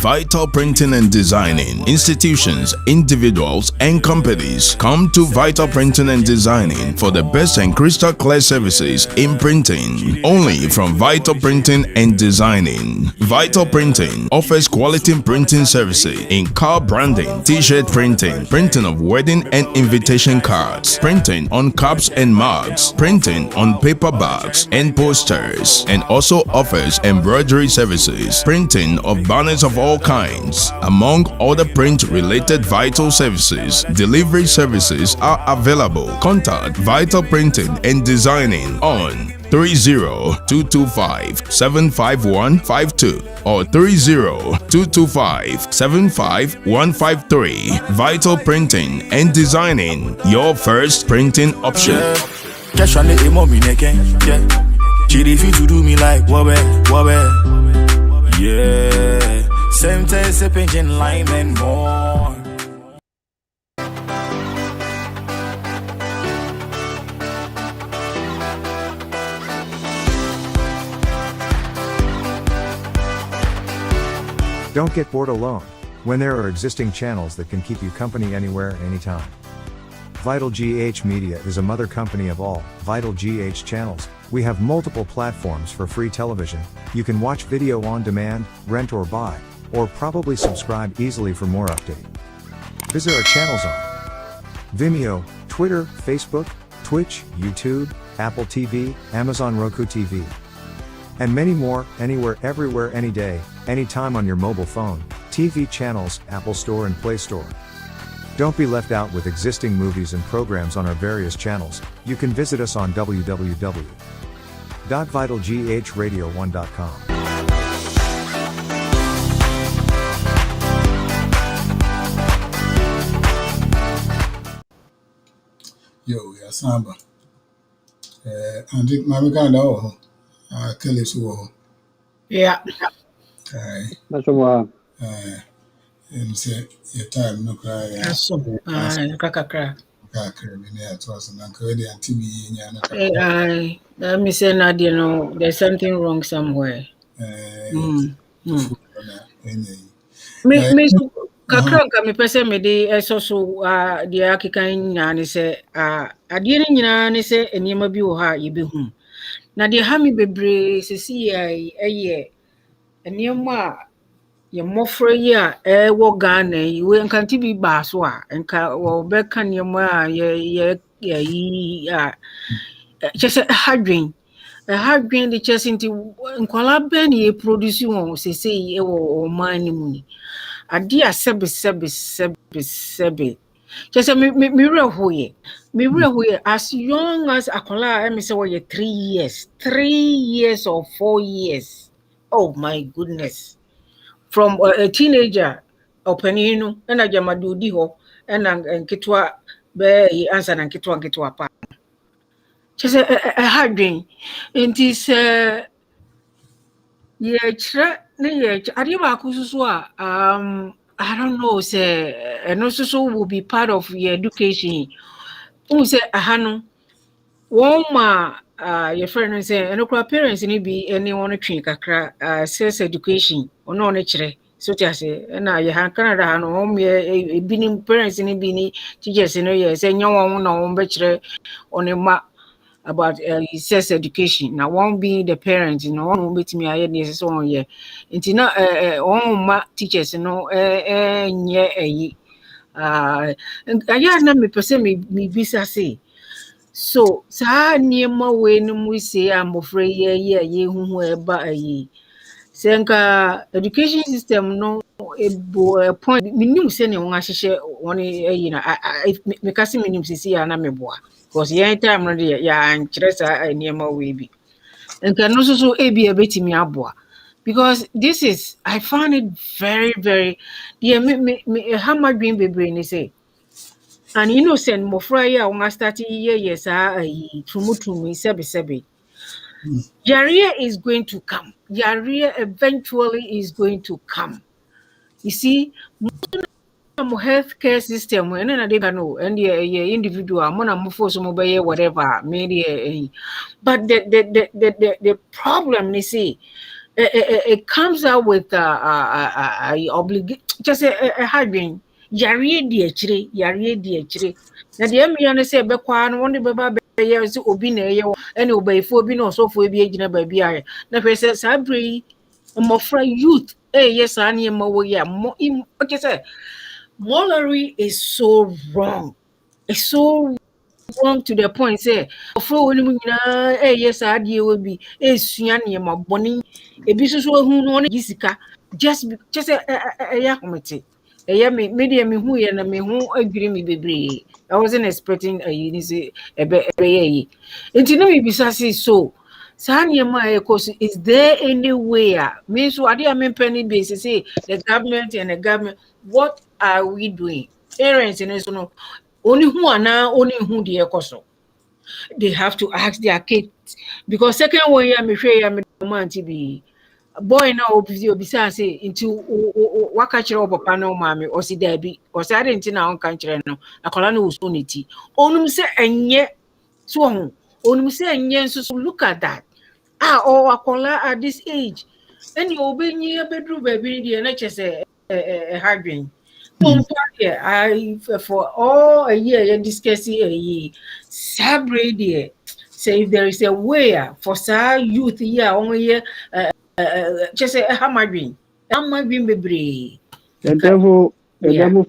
Vital Printing and Designing. Institutions, individuals, and companies come to Vital Printing and Designing for the best and crystal clear services in printing. Only from Vital Printing and Designing. Vital Printing offers quality printing services in car branding, t-shirt printing, printing of wedding and invitation cards, printing on cups and mugs, printing on paper bags and posters, and also offers embroidery services, printing of banners of all kinds, among other print-related vital services. Delivery services are available. Contact Vital Printing and Designing on 30-225-75152 or 30-225-75153. Vital Printing and Designing, your first printing option. Cash on the Chidi fit to do me like wobbe. Yeah, same taste, sipping lime and more. Don't get bored alone when there are existing channels that can keep you company anywhere, anytime. VitalGH Media is a mother company of all VitalGH channels. We have multiple platforms for free television. You can watch video on demand, rent or buy, or probably subscribe easily for more update. Visit our channels on Vimeo, Twitter, Facebook, Twitch, YouTube, Apple TV, Amazon Roku TV, and many more, anywhere, everywhere, any day, anytime on your mobile phone, TV channels, Apple Store and Play Store. Don't be left out with existing movies and programs on our various channels. You can visit us on www.vitalghradio1.com. Yo, ya samba. Andi mami kana ho. Kele so. Yeah. That's what And say your time no cry. Aso. Kakakra. Kakra me na to so na ka we anti bi nya na ka. Let me say Nadia, no, there's something wrong somewhere. Me kakranka me pese me de eso de akeka nya ne se ade ne nyina ne se enima bi wo ha ye behu na de ha me bebre sesi eye enima ye mofra yi a wo Ghana yi we nkanti bi ba so a nka wo be kan enima ye chese hadwen de chese nti nkwala ben ye produce won sese e wo man ni mu ni ade a sebe chese me rehoye as young as akola me say we 3 years or 4 years. Oh my goodness, from a teenager openinu na jamadu di ho na nketwa be answer na nketwa pa chese hadwen nti se ye chre ne ye ade ba kususu a I don't know say no so will be part of your education. Who say ahano woma your friend say enokra parents ni bi anyone twen kakra sex education ono ne chre so ti ase na ye han Canada ha no me binim parents ni bi ni teachers no ye say nyawo na won be chre onema about sex education. Now won't be the parents, one won't be to me. I need so on yeah. Into na ma teachers, yeah, I na me person me bisa say. So sa near my way no we say I'm afraid yeah who eba senka education system no a point minimum say ne won ahye won I me kasi minimum sisi ya na meboa. Because yeah time no dey ya ankyeresa niema we bi nka no so ebi ebetimi aboa because this is I found it very me hamadwin bebre ni say and innocent mofra ya won start yes tumutumu sebe Yaria is going to come. Yaria eventually is going to come. You see, healthcare system and then they can know and the individual mona force whatever maybe but the problem you see it comes out with just a hard yare di akyire yare di akyire na deɛ mmea no sɛ ɛbɛkɔ no wɔn de bɛba bɛyɛ sɛ obi na ɛyɛ wɔ ɛne ɔbɛyifoɔ bi na ɔsɔfoɔ bi agyina baabi ayɛ na hwɛ sɛ saa bere yi mmɔfra youth ɛyɛ saa nneɛma wɔ yi a ɔkyɛ sɛ morally is so wrong. It's so wrong to the point say ɔfrɛ wɔ no mu nyinaa ɛyɛ saa adeɛ wɔ bi ɛsua nneɛma bɔne ebi nso so ahu no ɔne gye sika just sɛ ɛyɛ ahomete ɛyɛ me deɛ mehu yɛ na mehu adwiri me bebree I wasn't expecting ayi ne sɛ ɛbɛyɛ yi nti na mebisa se so saa nneɛma a ɛkɔ so is there any way a me nso adeɛ a mempɛ no bi sɛ say the government what are we doing parents no so no only who are now only who the ekoso. They have to ask their kids because second one year me share me man to be boy now obisa say into waka kire papa no mama o si da bi o say ade nti na on kan kire no akola no so neti onum say enye so ho onum say enye so look at that or akola at this age any obenyi bedru baby dey na chese hardwin I for all a year you discuss a sabre there. Say if there is a way for sa youth here only year just a hammer green. Hammer green baby. The devil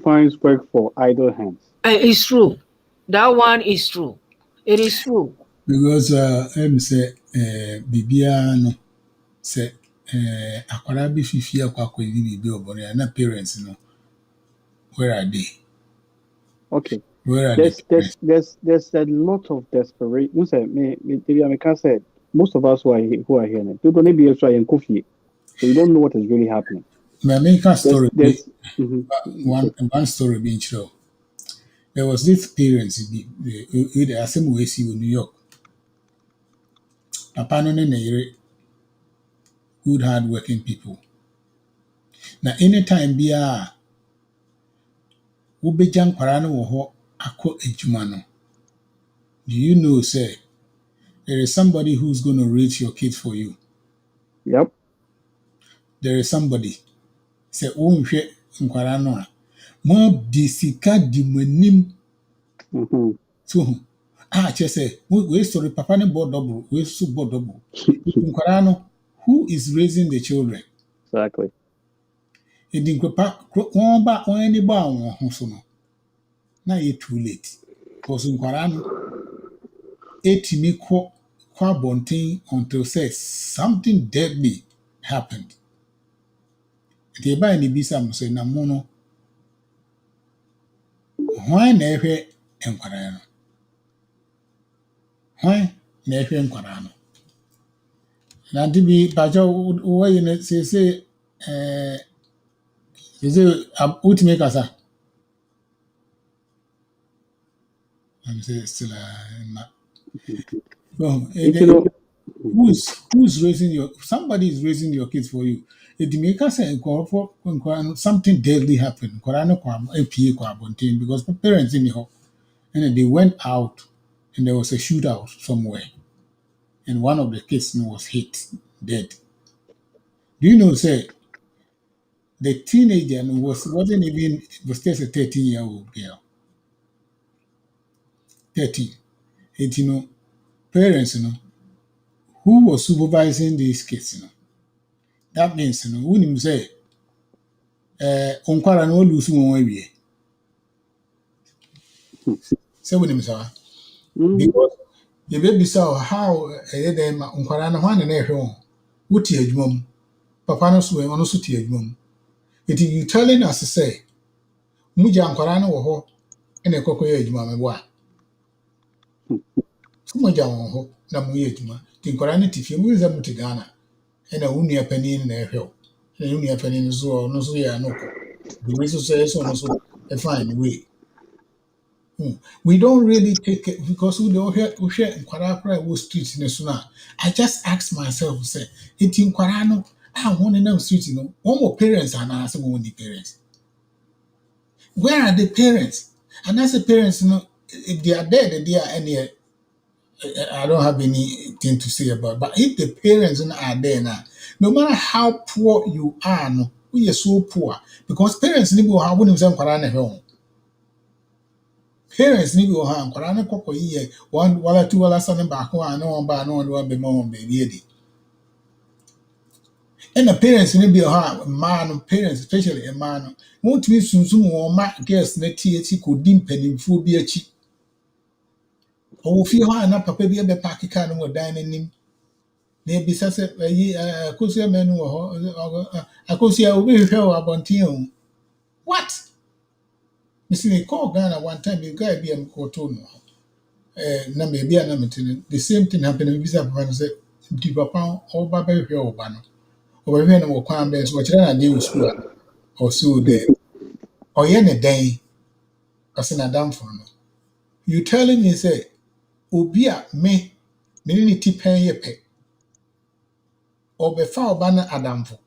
finds work for idle hands. It's true. That one is true. It is true. Because I'm say bibia no say akwara bi fifi akwa bibi obore na parents no where are they? Okay. Where are there's a lot of desperation. Amika said most of us who are here now, people need to be in coffee. So you don't know what is really happening. My main story one story being true. There was this parents the same way see in New York. Papa no ne good hard working people. Now anytime bia wobɛgya nkwara no wɔ hɔ akɔ adwuma no, do you know say there is somebody who's going to raise your kids for you? Yep. There is somebody say wonhwɛ nkwara no a mo di sika di manim so kyerɛ sɛ we story papa ne bɔ double we so bɔ double nkwara no who is raising the children? Exactly. Edi nkwepa wɔn ani ba wɔn ho so no na yɛ too late because nkwara no etimi kɔ abɔnten until says something deadly happened. Eti eba ni bisa mo sɛ na mo no hwan na ɛhwɛ nkwara no? Hwan na ɛhwɛ nkwara no? Na de bi bajo wo yi ne sese ultimate kasa. I'm say still not. Who's raising somebody is raising your kids for you. It make us say something deadly happened. Because parents in the home and they went out and there was a shootout somewhere. And one of the kids was hit dead. Do you know say the teenager was just a 13-year-old girl. 13. And parents, who was supervising these kids, that means, when him say, Onkwara no lose one way. Say when him say, because the baby saw how them Onkwara no one and everyone, what ye mum, Papa no so on so tea mum. It you telling us to say, Muja Onkwara no ho, and a cocoa mum, wa. Muja on ho, na muyetuma, Tinkorani tify muza mutigana, and a unia penny in their hill. And unia penny in so no so ya no. The reason says so also a fine way. We don't really take it because we don't hear Nkwara streets in the Suna. I just ask myself, say, it in Kwarano, I want to know streets, one more parents and I say one the parents. Where are the parents? And as the parents, if they are dead, they are any I don't have anything to say about it. But if the parents are there now, no matter how poor you are, no, we are so poor because parents need to have one some kwara na home. Parents need to have kwara na kokko yi one wala two wala son back one no one ba no one be mom baby. And the parents need to be a man, parents, especially a man, won't be soon or ma guess net tea could dim penny full be a cheap. Oh, feel high enough, papa be a packy can or dining him. There be such a could see a man or I could see a way fell about you. What? Missing a call Ghana one time, you guy be a cotono. Na maybe an amateur. The same thing happened in Visa Papa, deep upon all Baba Hill Banner. Or when we come best, what I do school or so there. Or yen a day, as an Adam for no. You telling me, say, Ubia me, many pen ye pay. Or before banner Adam for.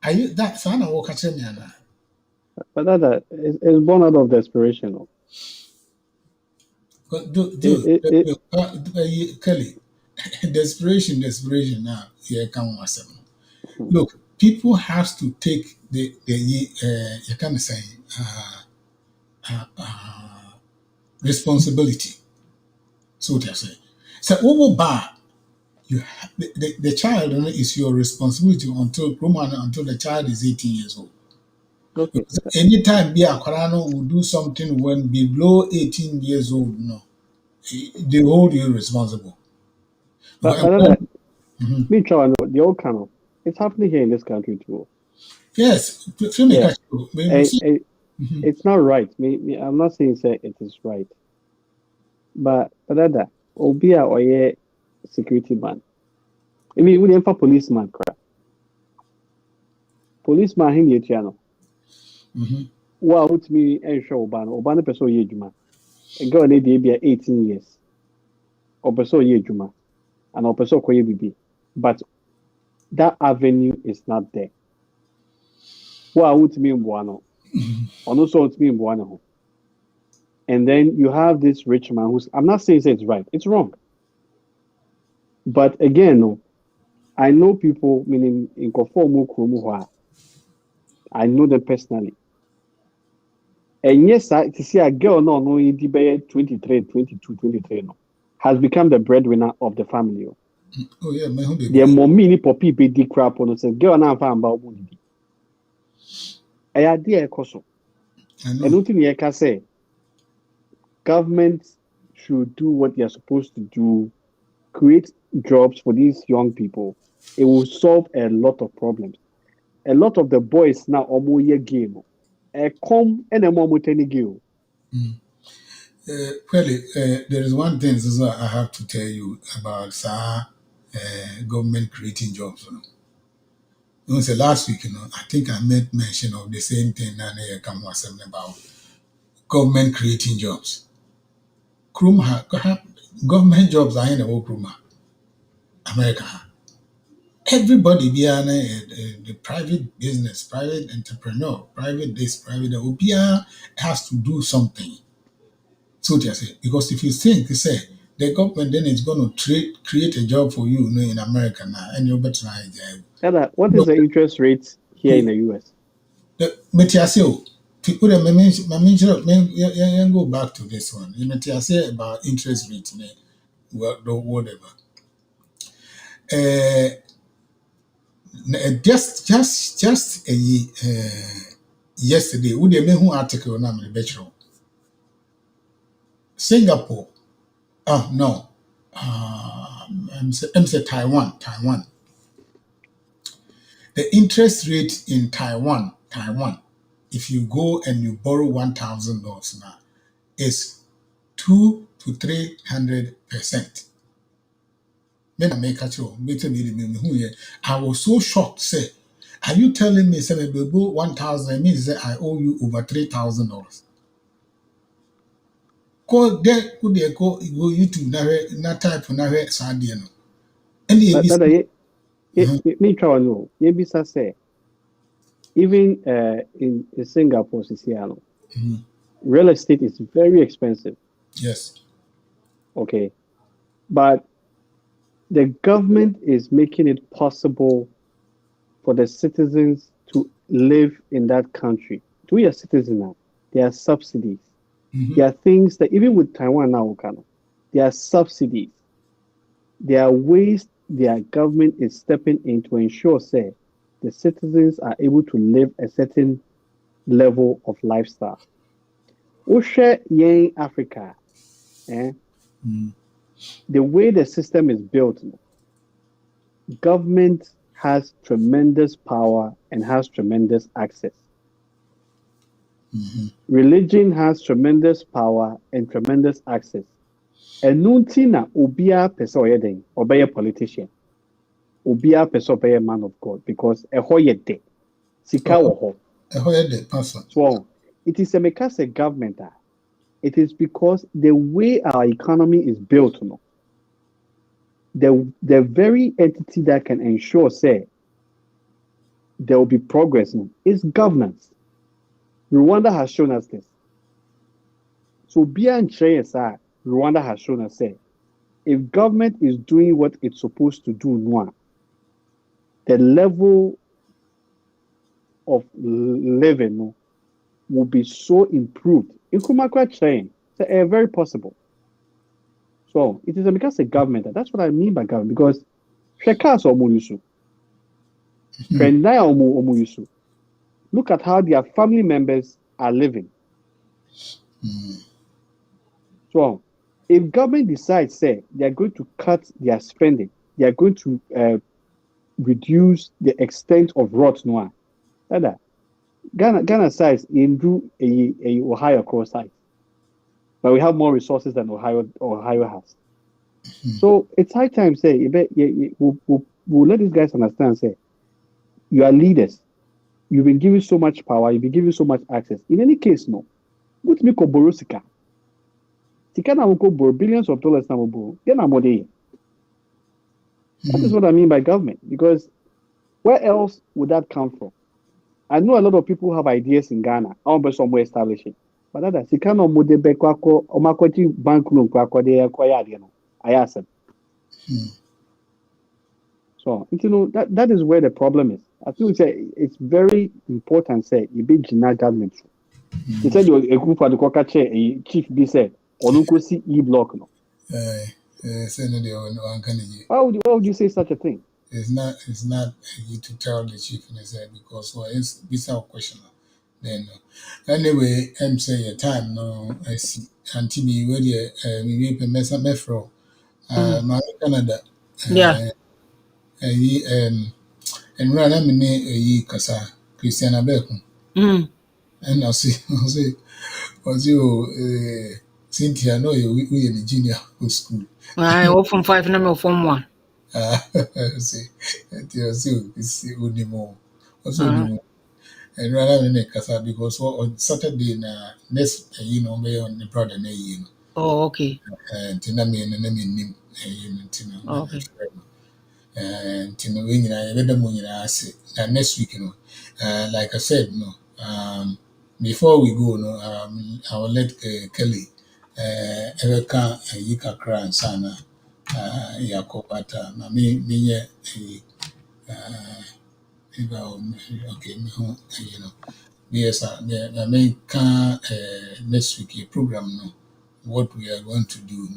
Are you that son or catch me? But that is born out of desperation. No? Kelly, desperation now. Here come myself. Look, people have to take the you can say responsibility. So what I say. So over bar, the child is your responsibility until the child is 18 years old. Okay. Because anytime be a Korano will do something when below 18 years old, no, they hold you responsible. But me try know the old kind of it's happening here in this country too. Yes, Yeah. It's not right. I'm not saying say it is right. But that Obia or a security man. I mean, we didn't for policeman crap. Policeman him yet channel. Well, with me and show Obana person ye juma. A girl lady be 18 years. Or person ye juma. And or person koye bibi. But that avenue is not there. Well, with me buano. Or no so with me buano. And then you have this rich man who's I'm not saying it's right. It's wrong. But again, no, I know people, meaning in Kofomu Kumuha. I know them personally. And yes, to see a girl no 23, 22, 23 no, has become the breadwinner of the family. Oh yeah, my home baby. The mommy poppy baby crap on us. Girl now found about money. I idea koso. And nothing you can say. Government should do what they are supposed to do. Create jobs for these young people. It will solve a lot of problems. A lot of the boys now almost a game. Come and a moment any game. There is one thing I have to tell you about government creating jobs. You know, last week, I think I made mention of the same thing and I come was about government creating jobs. Government jobs are in the whole America. Everybody be the private business, private entrepreneur, private this, private that. Has to do something. So what I say, because if you think, say the government then is going to create a job for you, in America now, and you're better What is the interest rate here in the US? People go back to this one. You say about interest rate, whatever. Just yesterday, we did who article on the bachelor. Singapore. Oh no. I'm say Taiwan. The interest rate in Taiwan, if you go and you borrow $1,000 now, is 200 to 300%. I was so shocked. Say, are you telling me say we go 1,000? It means that I owe you over $3,000. Go there, go YouTube na type na Sadia no. Me try no. Yebisa say even in Singapore, Siciliano, real estate is very expensive. Yes. Okay, but the government is making it possible for the citizens to live in that country. To be a citizen now, there are subsidies. There are things that even with Taiwan now, there are subsidies. There are ways their government is stepping in to ensure, say, the citizens are able to live a certain level of lifestyle. Oshe in Africa, the way the system is built, government has tremendous power and has tremendous access. Religion has tremendous power and tremendous access. And nuntina obia peso yeden obey a politician. Obia peso obey a man of God because a hoyede sika woho. So it is a mekase government. It is because the way our economy is built, the very entity that can ensure, say, there will be progress is governance. Rwanda has shown us this. So beyond China, Rwanda has shown us, say, if government is doing what it's supposed to do now, the level of living will be so improved. In Kumakwa China, it's very possible. So it is because a government. That's what I mean by government. Because look at how their family members are living. So if government decides, say, they are going to cut their spending, they are going to reduce the extent of rot noir. Ghana size in do a Ohio cross size, but we have more resources than Ohio has. So it's high time, say, we'll let these guys understand, say, you are leaders. You've been given so much power. You've been given so much access. In any case, no. What me ko borrow sika? Sika na ko borrow billions of dollars na borrow. Then I'm That is what I mean by government. Because where else would that come from? I know a lot of people have ideas in Ghana. I want to somewhere establishing. But that sika na mo de be kwako o makwati bank loan kwako de kwaya de no. I asked them. So, that is where the problem is. I think it's very important, say, you be Gina government. He said, a group of the Coca a chief be said, or no see E block. No. Why would you say such a thing? It's not you to tell the chief and say because it's our question. Then anyway, I'm saying a time no I see until me where we pay mesa mefro Canada. Yeah. And run a minute kasa Christian Abeku. And I see Cynthia no we in the junior school. I go from 5 number from 1. See Unimo. Also Unimo. And rather than kasa because on Saturday na next may on the brother na Oh, okay. And Tina me and nim Tina. Okay. And Tina wing I read the moon next week, like I said, before we go, I will let Kelly ever can Yika Kran Sana Yakopata, me, okay, yes, I may can next week program, what we are going to do.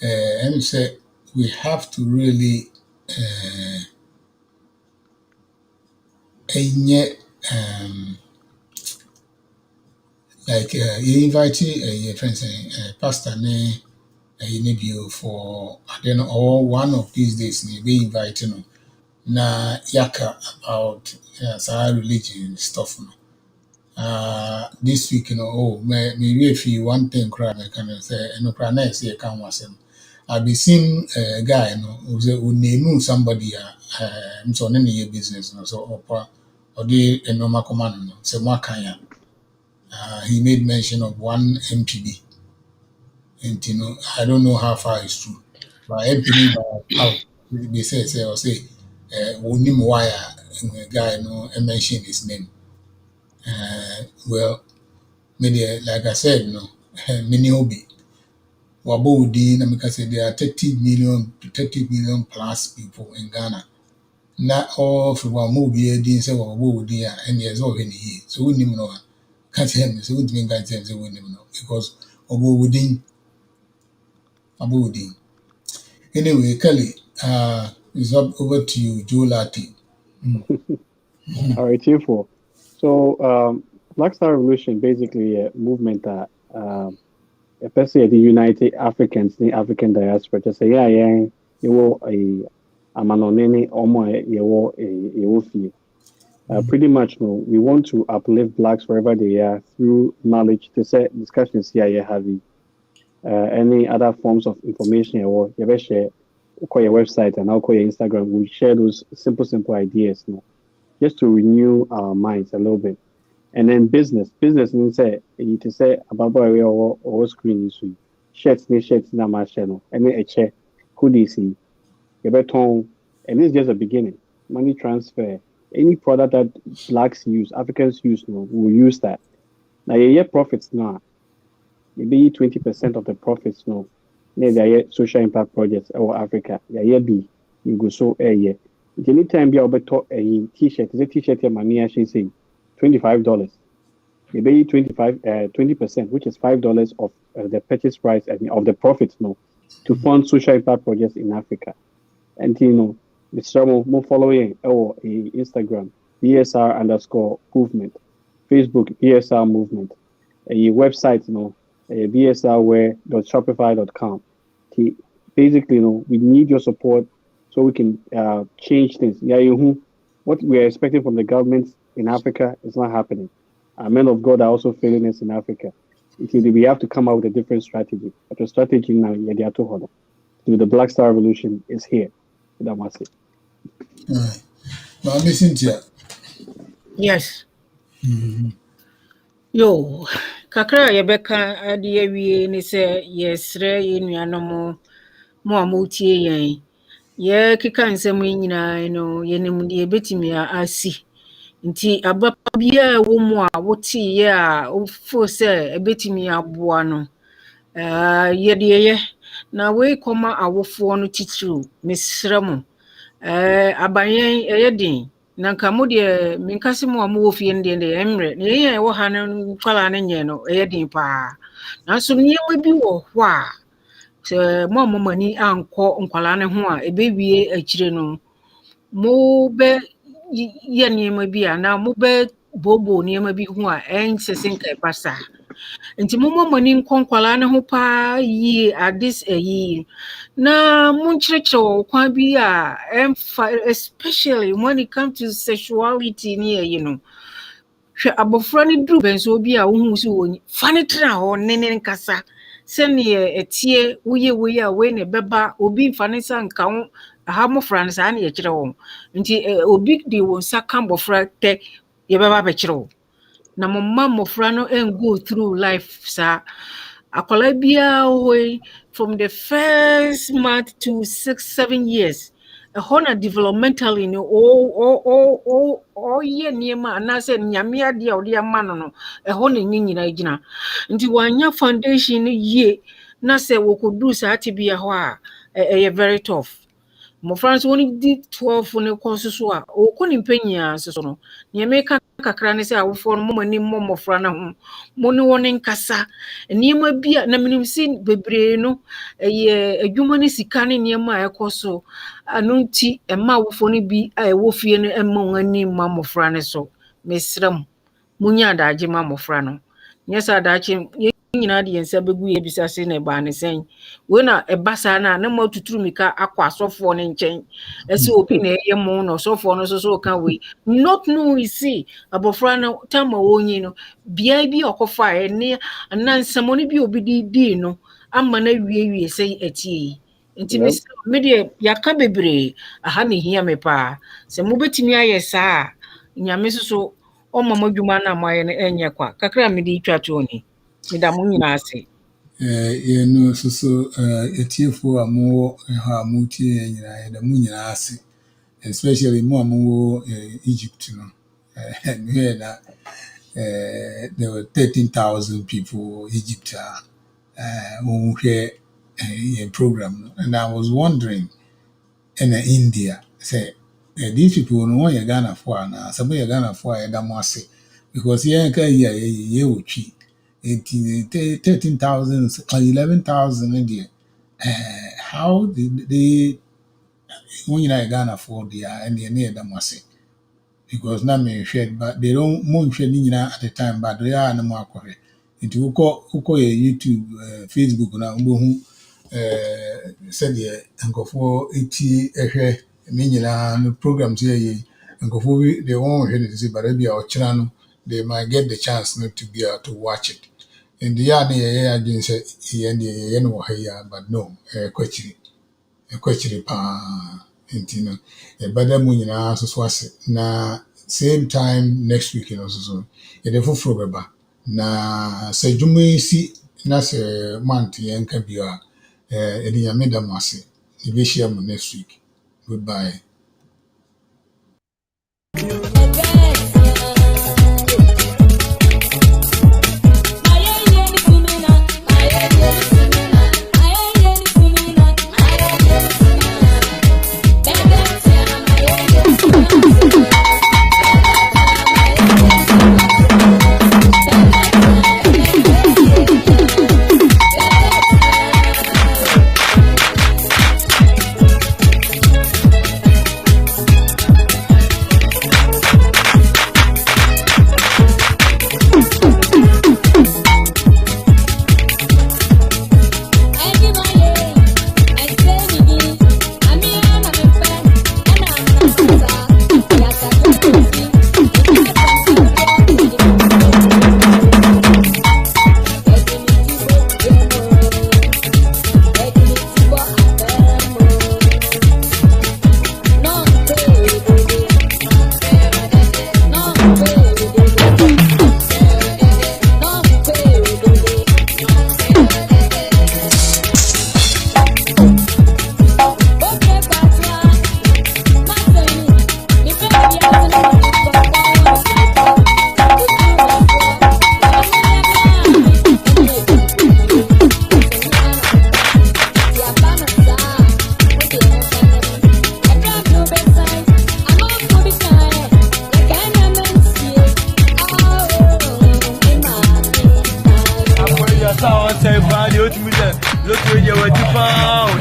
And say we have to really like you invite your friends pastor ne for I don't know or one of these days you be inviting na yaka about our religion stuff this week maybe if you one thing crowd I can say no crowd nice you can was him I be seen a guy who name somebody so any business so or the normal command so what kind he made mention of one MPB. And I don't know how far it's true. But MPB out they say only wire guy mention his name. Well maybe like I said, many hobby. Wabodi, na make say there are 30 million plus people in Ghana. Not all from one movie, didn't say Wabodi, and yes, all in here. So we didn't know. Can't tell me, so we didn't get them, so we didn't know. Because Wabodi. Anyway, Kelly, it's up over to you, Joe Latte. All right, team four. So, Black Star Revolution basically a movement that, especially the United Africans, the African diaspora, just say, yeah, you will a manonene omo you will fee. Pretty much, no, we want to uplift blacks wherever they are through knowledge. To say discussions here, you have any other forms of information, or you share, call your website and I'll call your Instagram. We share those simple ideas, no, just to renew our minds a little bit. And then business means say you to say about area or screen issue. Shirts na my channel. And then a check hoodies you better, and it's just a beginning. Money transfer. Any product that blacks use, Africans use, no, will use that. Now your profits now. Maybe 20% of the profits, no. Maybe social impact projects or Africa. Yeah, be you go so a year. Anytime you better a t-shirt, is a t-shirt your money actually say $25. You pay 20%, which is $5 of the purchase price and of the profits, no, to fund social impact projects in Africa. And the struggle more following or Instagram, BSR underscore movement, Facebook, BSR movement, a website, bsrware.shopify.com. Basically, we need your support so we can change things. Yeah, what we are expecting from the government in Africa is not happening. Men of God are also failing us in Africa. We have to come out with a different strategy. But the strategy now, the Black Star Revolution is here. That must it. Now, listen to you. Yes. Yo, kakra a yɛbɛka ade awie ne sɛ yɛsrɛ yɛn nuanom mo a motie yɛn. Yɛkeka nsɛm yi nyinaa no, yɛnim deɛ yɛbɛtumi asi. Nti abapa biara wɔ mu a woteeɛ a wofo sɛ ɛbɛtumi aboa no, yɛde yɛyɛ. Na wei kɔma awofoɔ no titiriw, mesrɛ mo. Abayɛn ɛyɛ den. Na nka mo deɛ menkase mo a mowɔ fie no deɛ ɛmmerɛ. Na yɛn a ɛwɔ ha no nkwalaa no nyɛ no ɛyɛ den paa. Nanso nneɛma bi wɔ hɔ a sɛ mo a momani ankɔ nkwalaa no ho a ɛbɛwie akyire no, mobɛyɛ nneɛma bi a na mobɛbooboo nneɛma bi ho a ɛnsɛ sɛ nka ɛba saa. Nti mommɔ mo ani nkɔ nkwalaa no ho paa yie ayi na monkyerɛkyerɛ wɔ kwan bi a ɛmfa, especially when it comes to sexuality ne ayi no. Hwɛ abɔfra no duru bɛnso bi a wohu sɛ wɔnyi fa ne tena hɔ ne nkasa sɛneɛ ɛtie woyɛ a wei ne bɛba obi mfa ne nsa nka wo aha mmɔfra no saa ne yɛkyerɛ wɔn. Nti obi de wo nsa ka mmɔfra tɛ yɛbɛba bɛkyerɛ wo. Na mma mmɔfra no go through life saa. Akwala biara wɔ from the first month to 6-7 years. Ɛhɔ na developmentally no ɔyɛ nneɛma anaasɛ nyame ade a ɔde ama no ɛhɔ na ɛnyɛ nyinaa gyina. Nti wanya foundation no yie na sɛ wɔkɔduru saa tebea hɔ a ɛyɛ very tough. Mmɔfra nso wɔn di 12 ne kɔ so a ɔkɔ ne mpanyin nso so no nea meka kakra ne sɛ awofoɔ no mo ani mmɔ mmɔfra no ho mo ne wɔn nkasa nneɛma bi a na menim sɛ bebree no ɛyɛ adwuma ne sika ne nneɛma a ɛkɔ so ano nti ɛma awofoɔ no bi a ɛwɔ fie no ɛma wɔn ani mma mmɔfra no so. Mesrɛ mo munya adagye ma mmɔfra no nyɛ sɛ adagye nyinaa de yɛn nsa bɛgu yɛ bisa se na ɛbaa ne sɛn wei na ɛba saa na ma tuturu mika akɔ asɔfoɔ no nkyɛn ɛsɛ obi na ɛyɛ mo na ɔsɔfoɔ no so ka wei not no we see abɔfra no tama wɔnyi no bia bi ɔkɔfa ɛne anansɛm no bi obi di no ama na wie sɛ ɛtie nti me de yaka bebree aha ne hia me paa sɛ mobɛtumi ayɛ saa nyame so ɔma mo adwuma na mo ayɛ no ɛnyɛ kwa kakra me de twa to ni Mida mo nyinaa ase. No so etiefoɔ a mowɔ ha a motie yɛn nyinaa yɛda mo nyinaa ase, especially mo a mowɔ Egypt no. Here na there were 13,000 people Egypt a wɔhwɛ program, and I was wondering in India, say these people no one Ghana for na some Ghana for Damasi because here ye uchi 13,000 11,000 India. How did they when you Ghana for the and the near Damasi? Because now me shared, but they don't moon sharing at the time, but they are no more correct. Into uko YouTube, Facebook na who said the uncle for 80 no programs here uncle for they won't hear it, but maybe our channel they might get the chance not to be able to watch it. In the year I didn't say he and the here, but no, question pa intino bada mu nyinaa so ase na same time next week no so ye de foforo beba na se dwuma si na se month ye nka bia e de yame da mu ase e be share mu next week. Goodbye.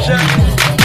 Say,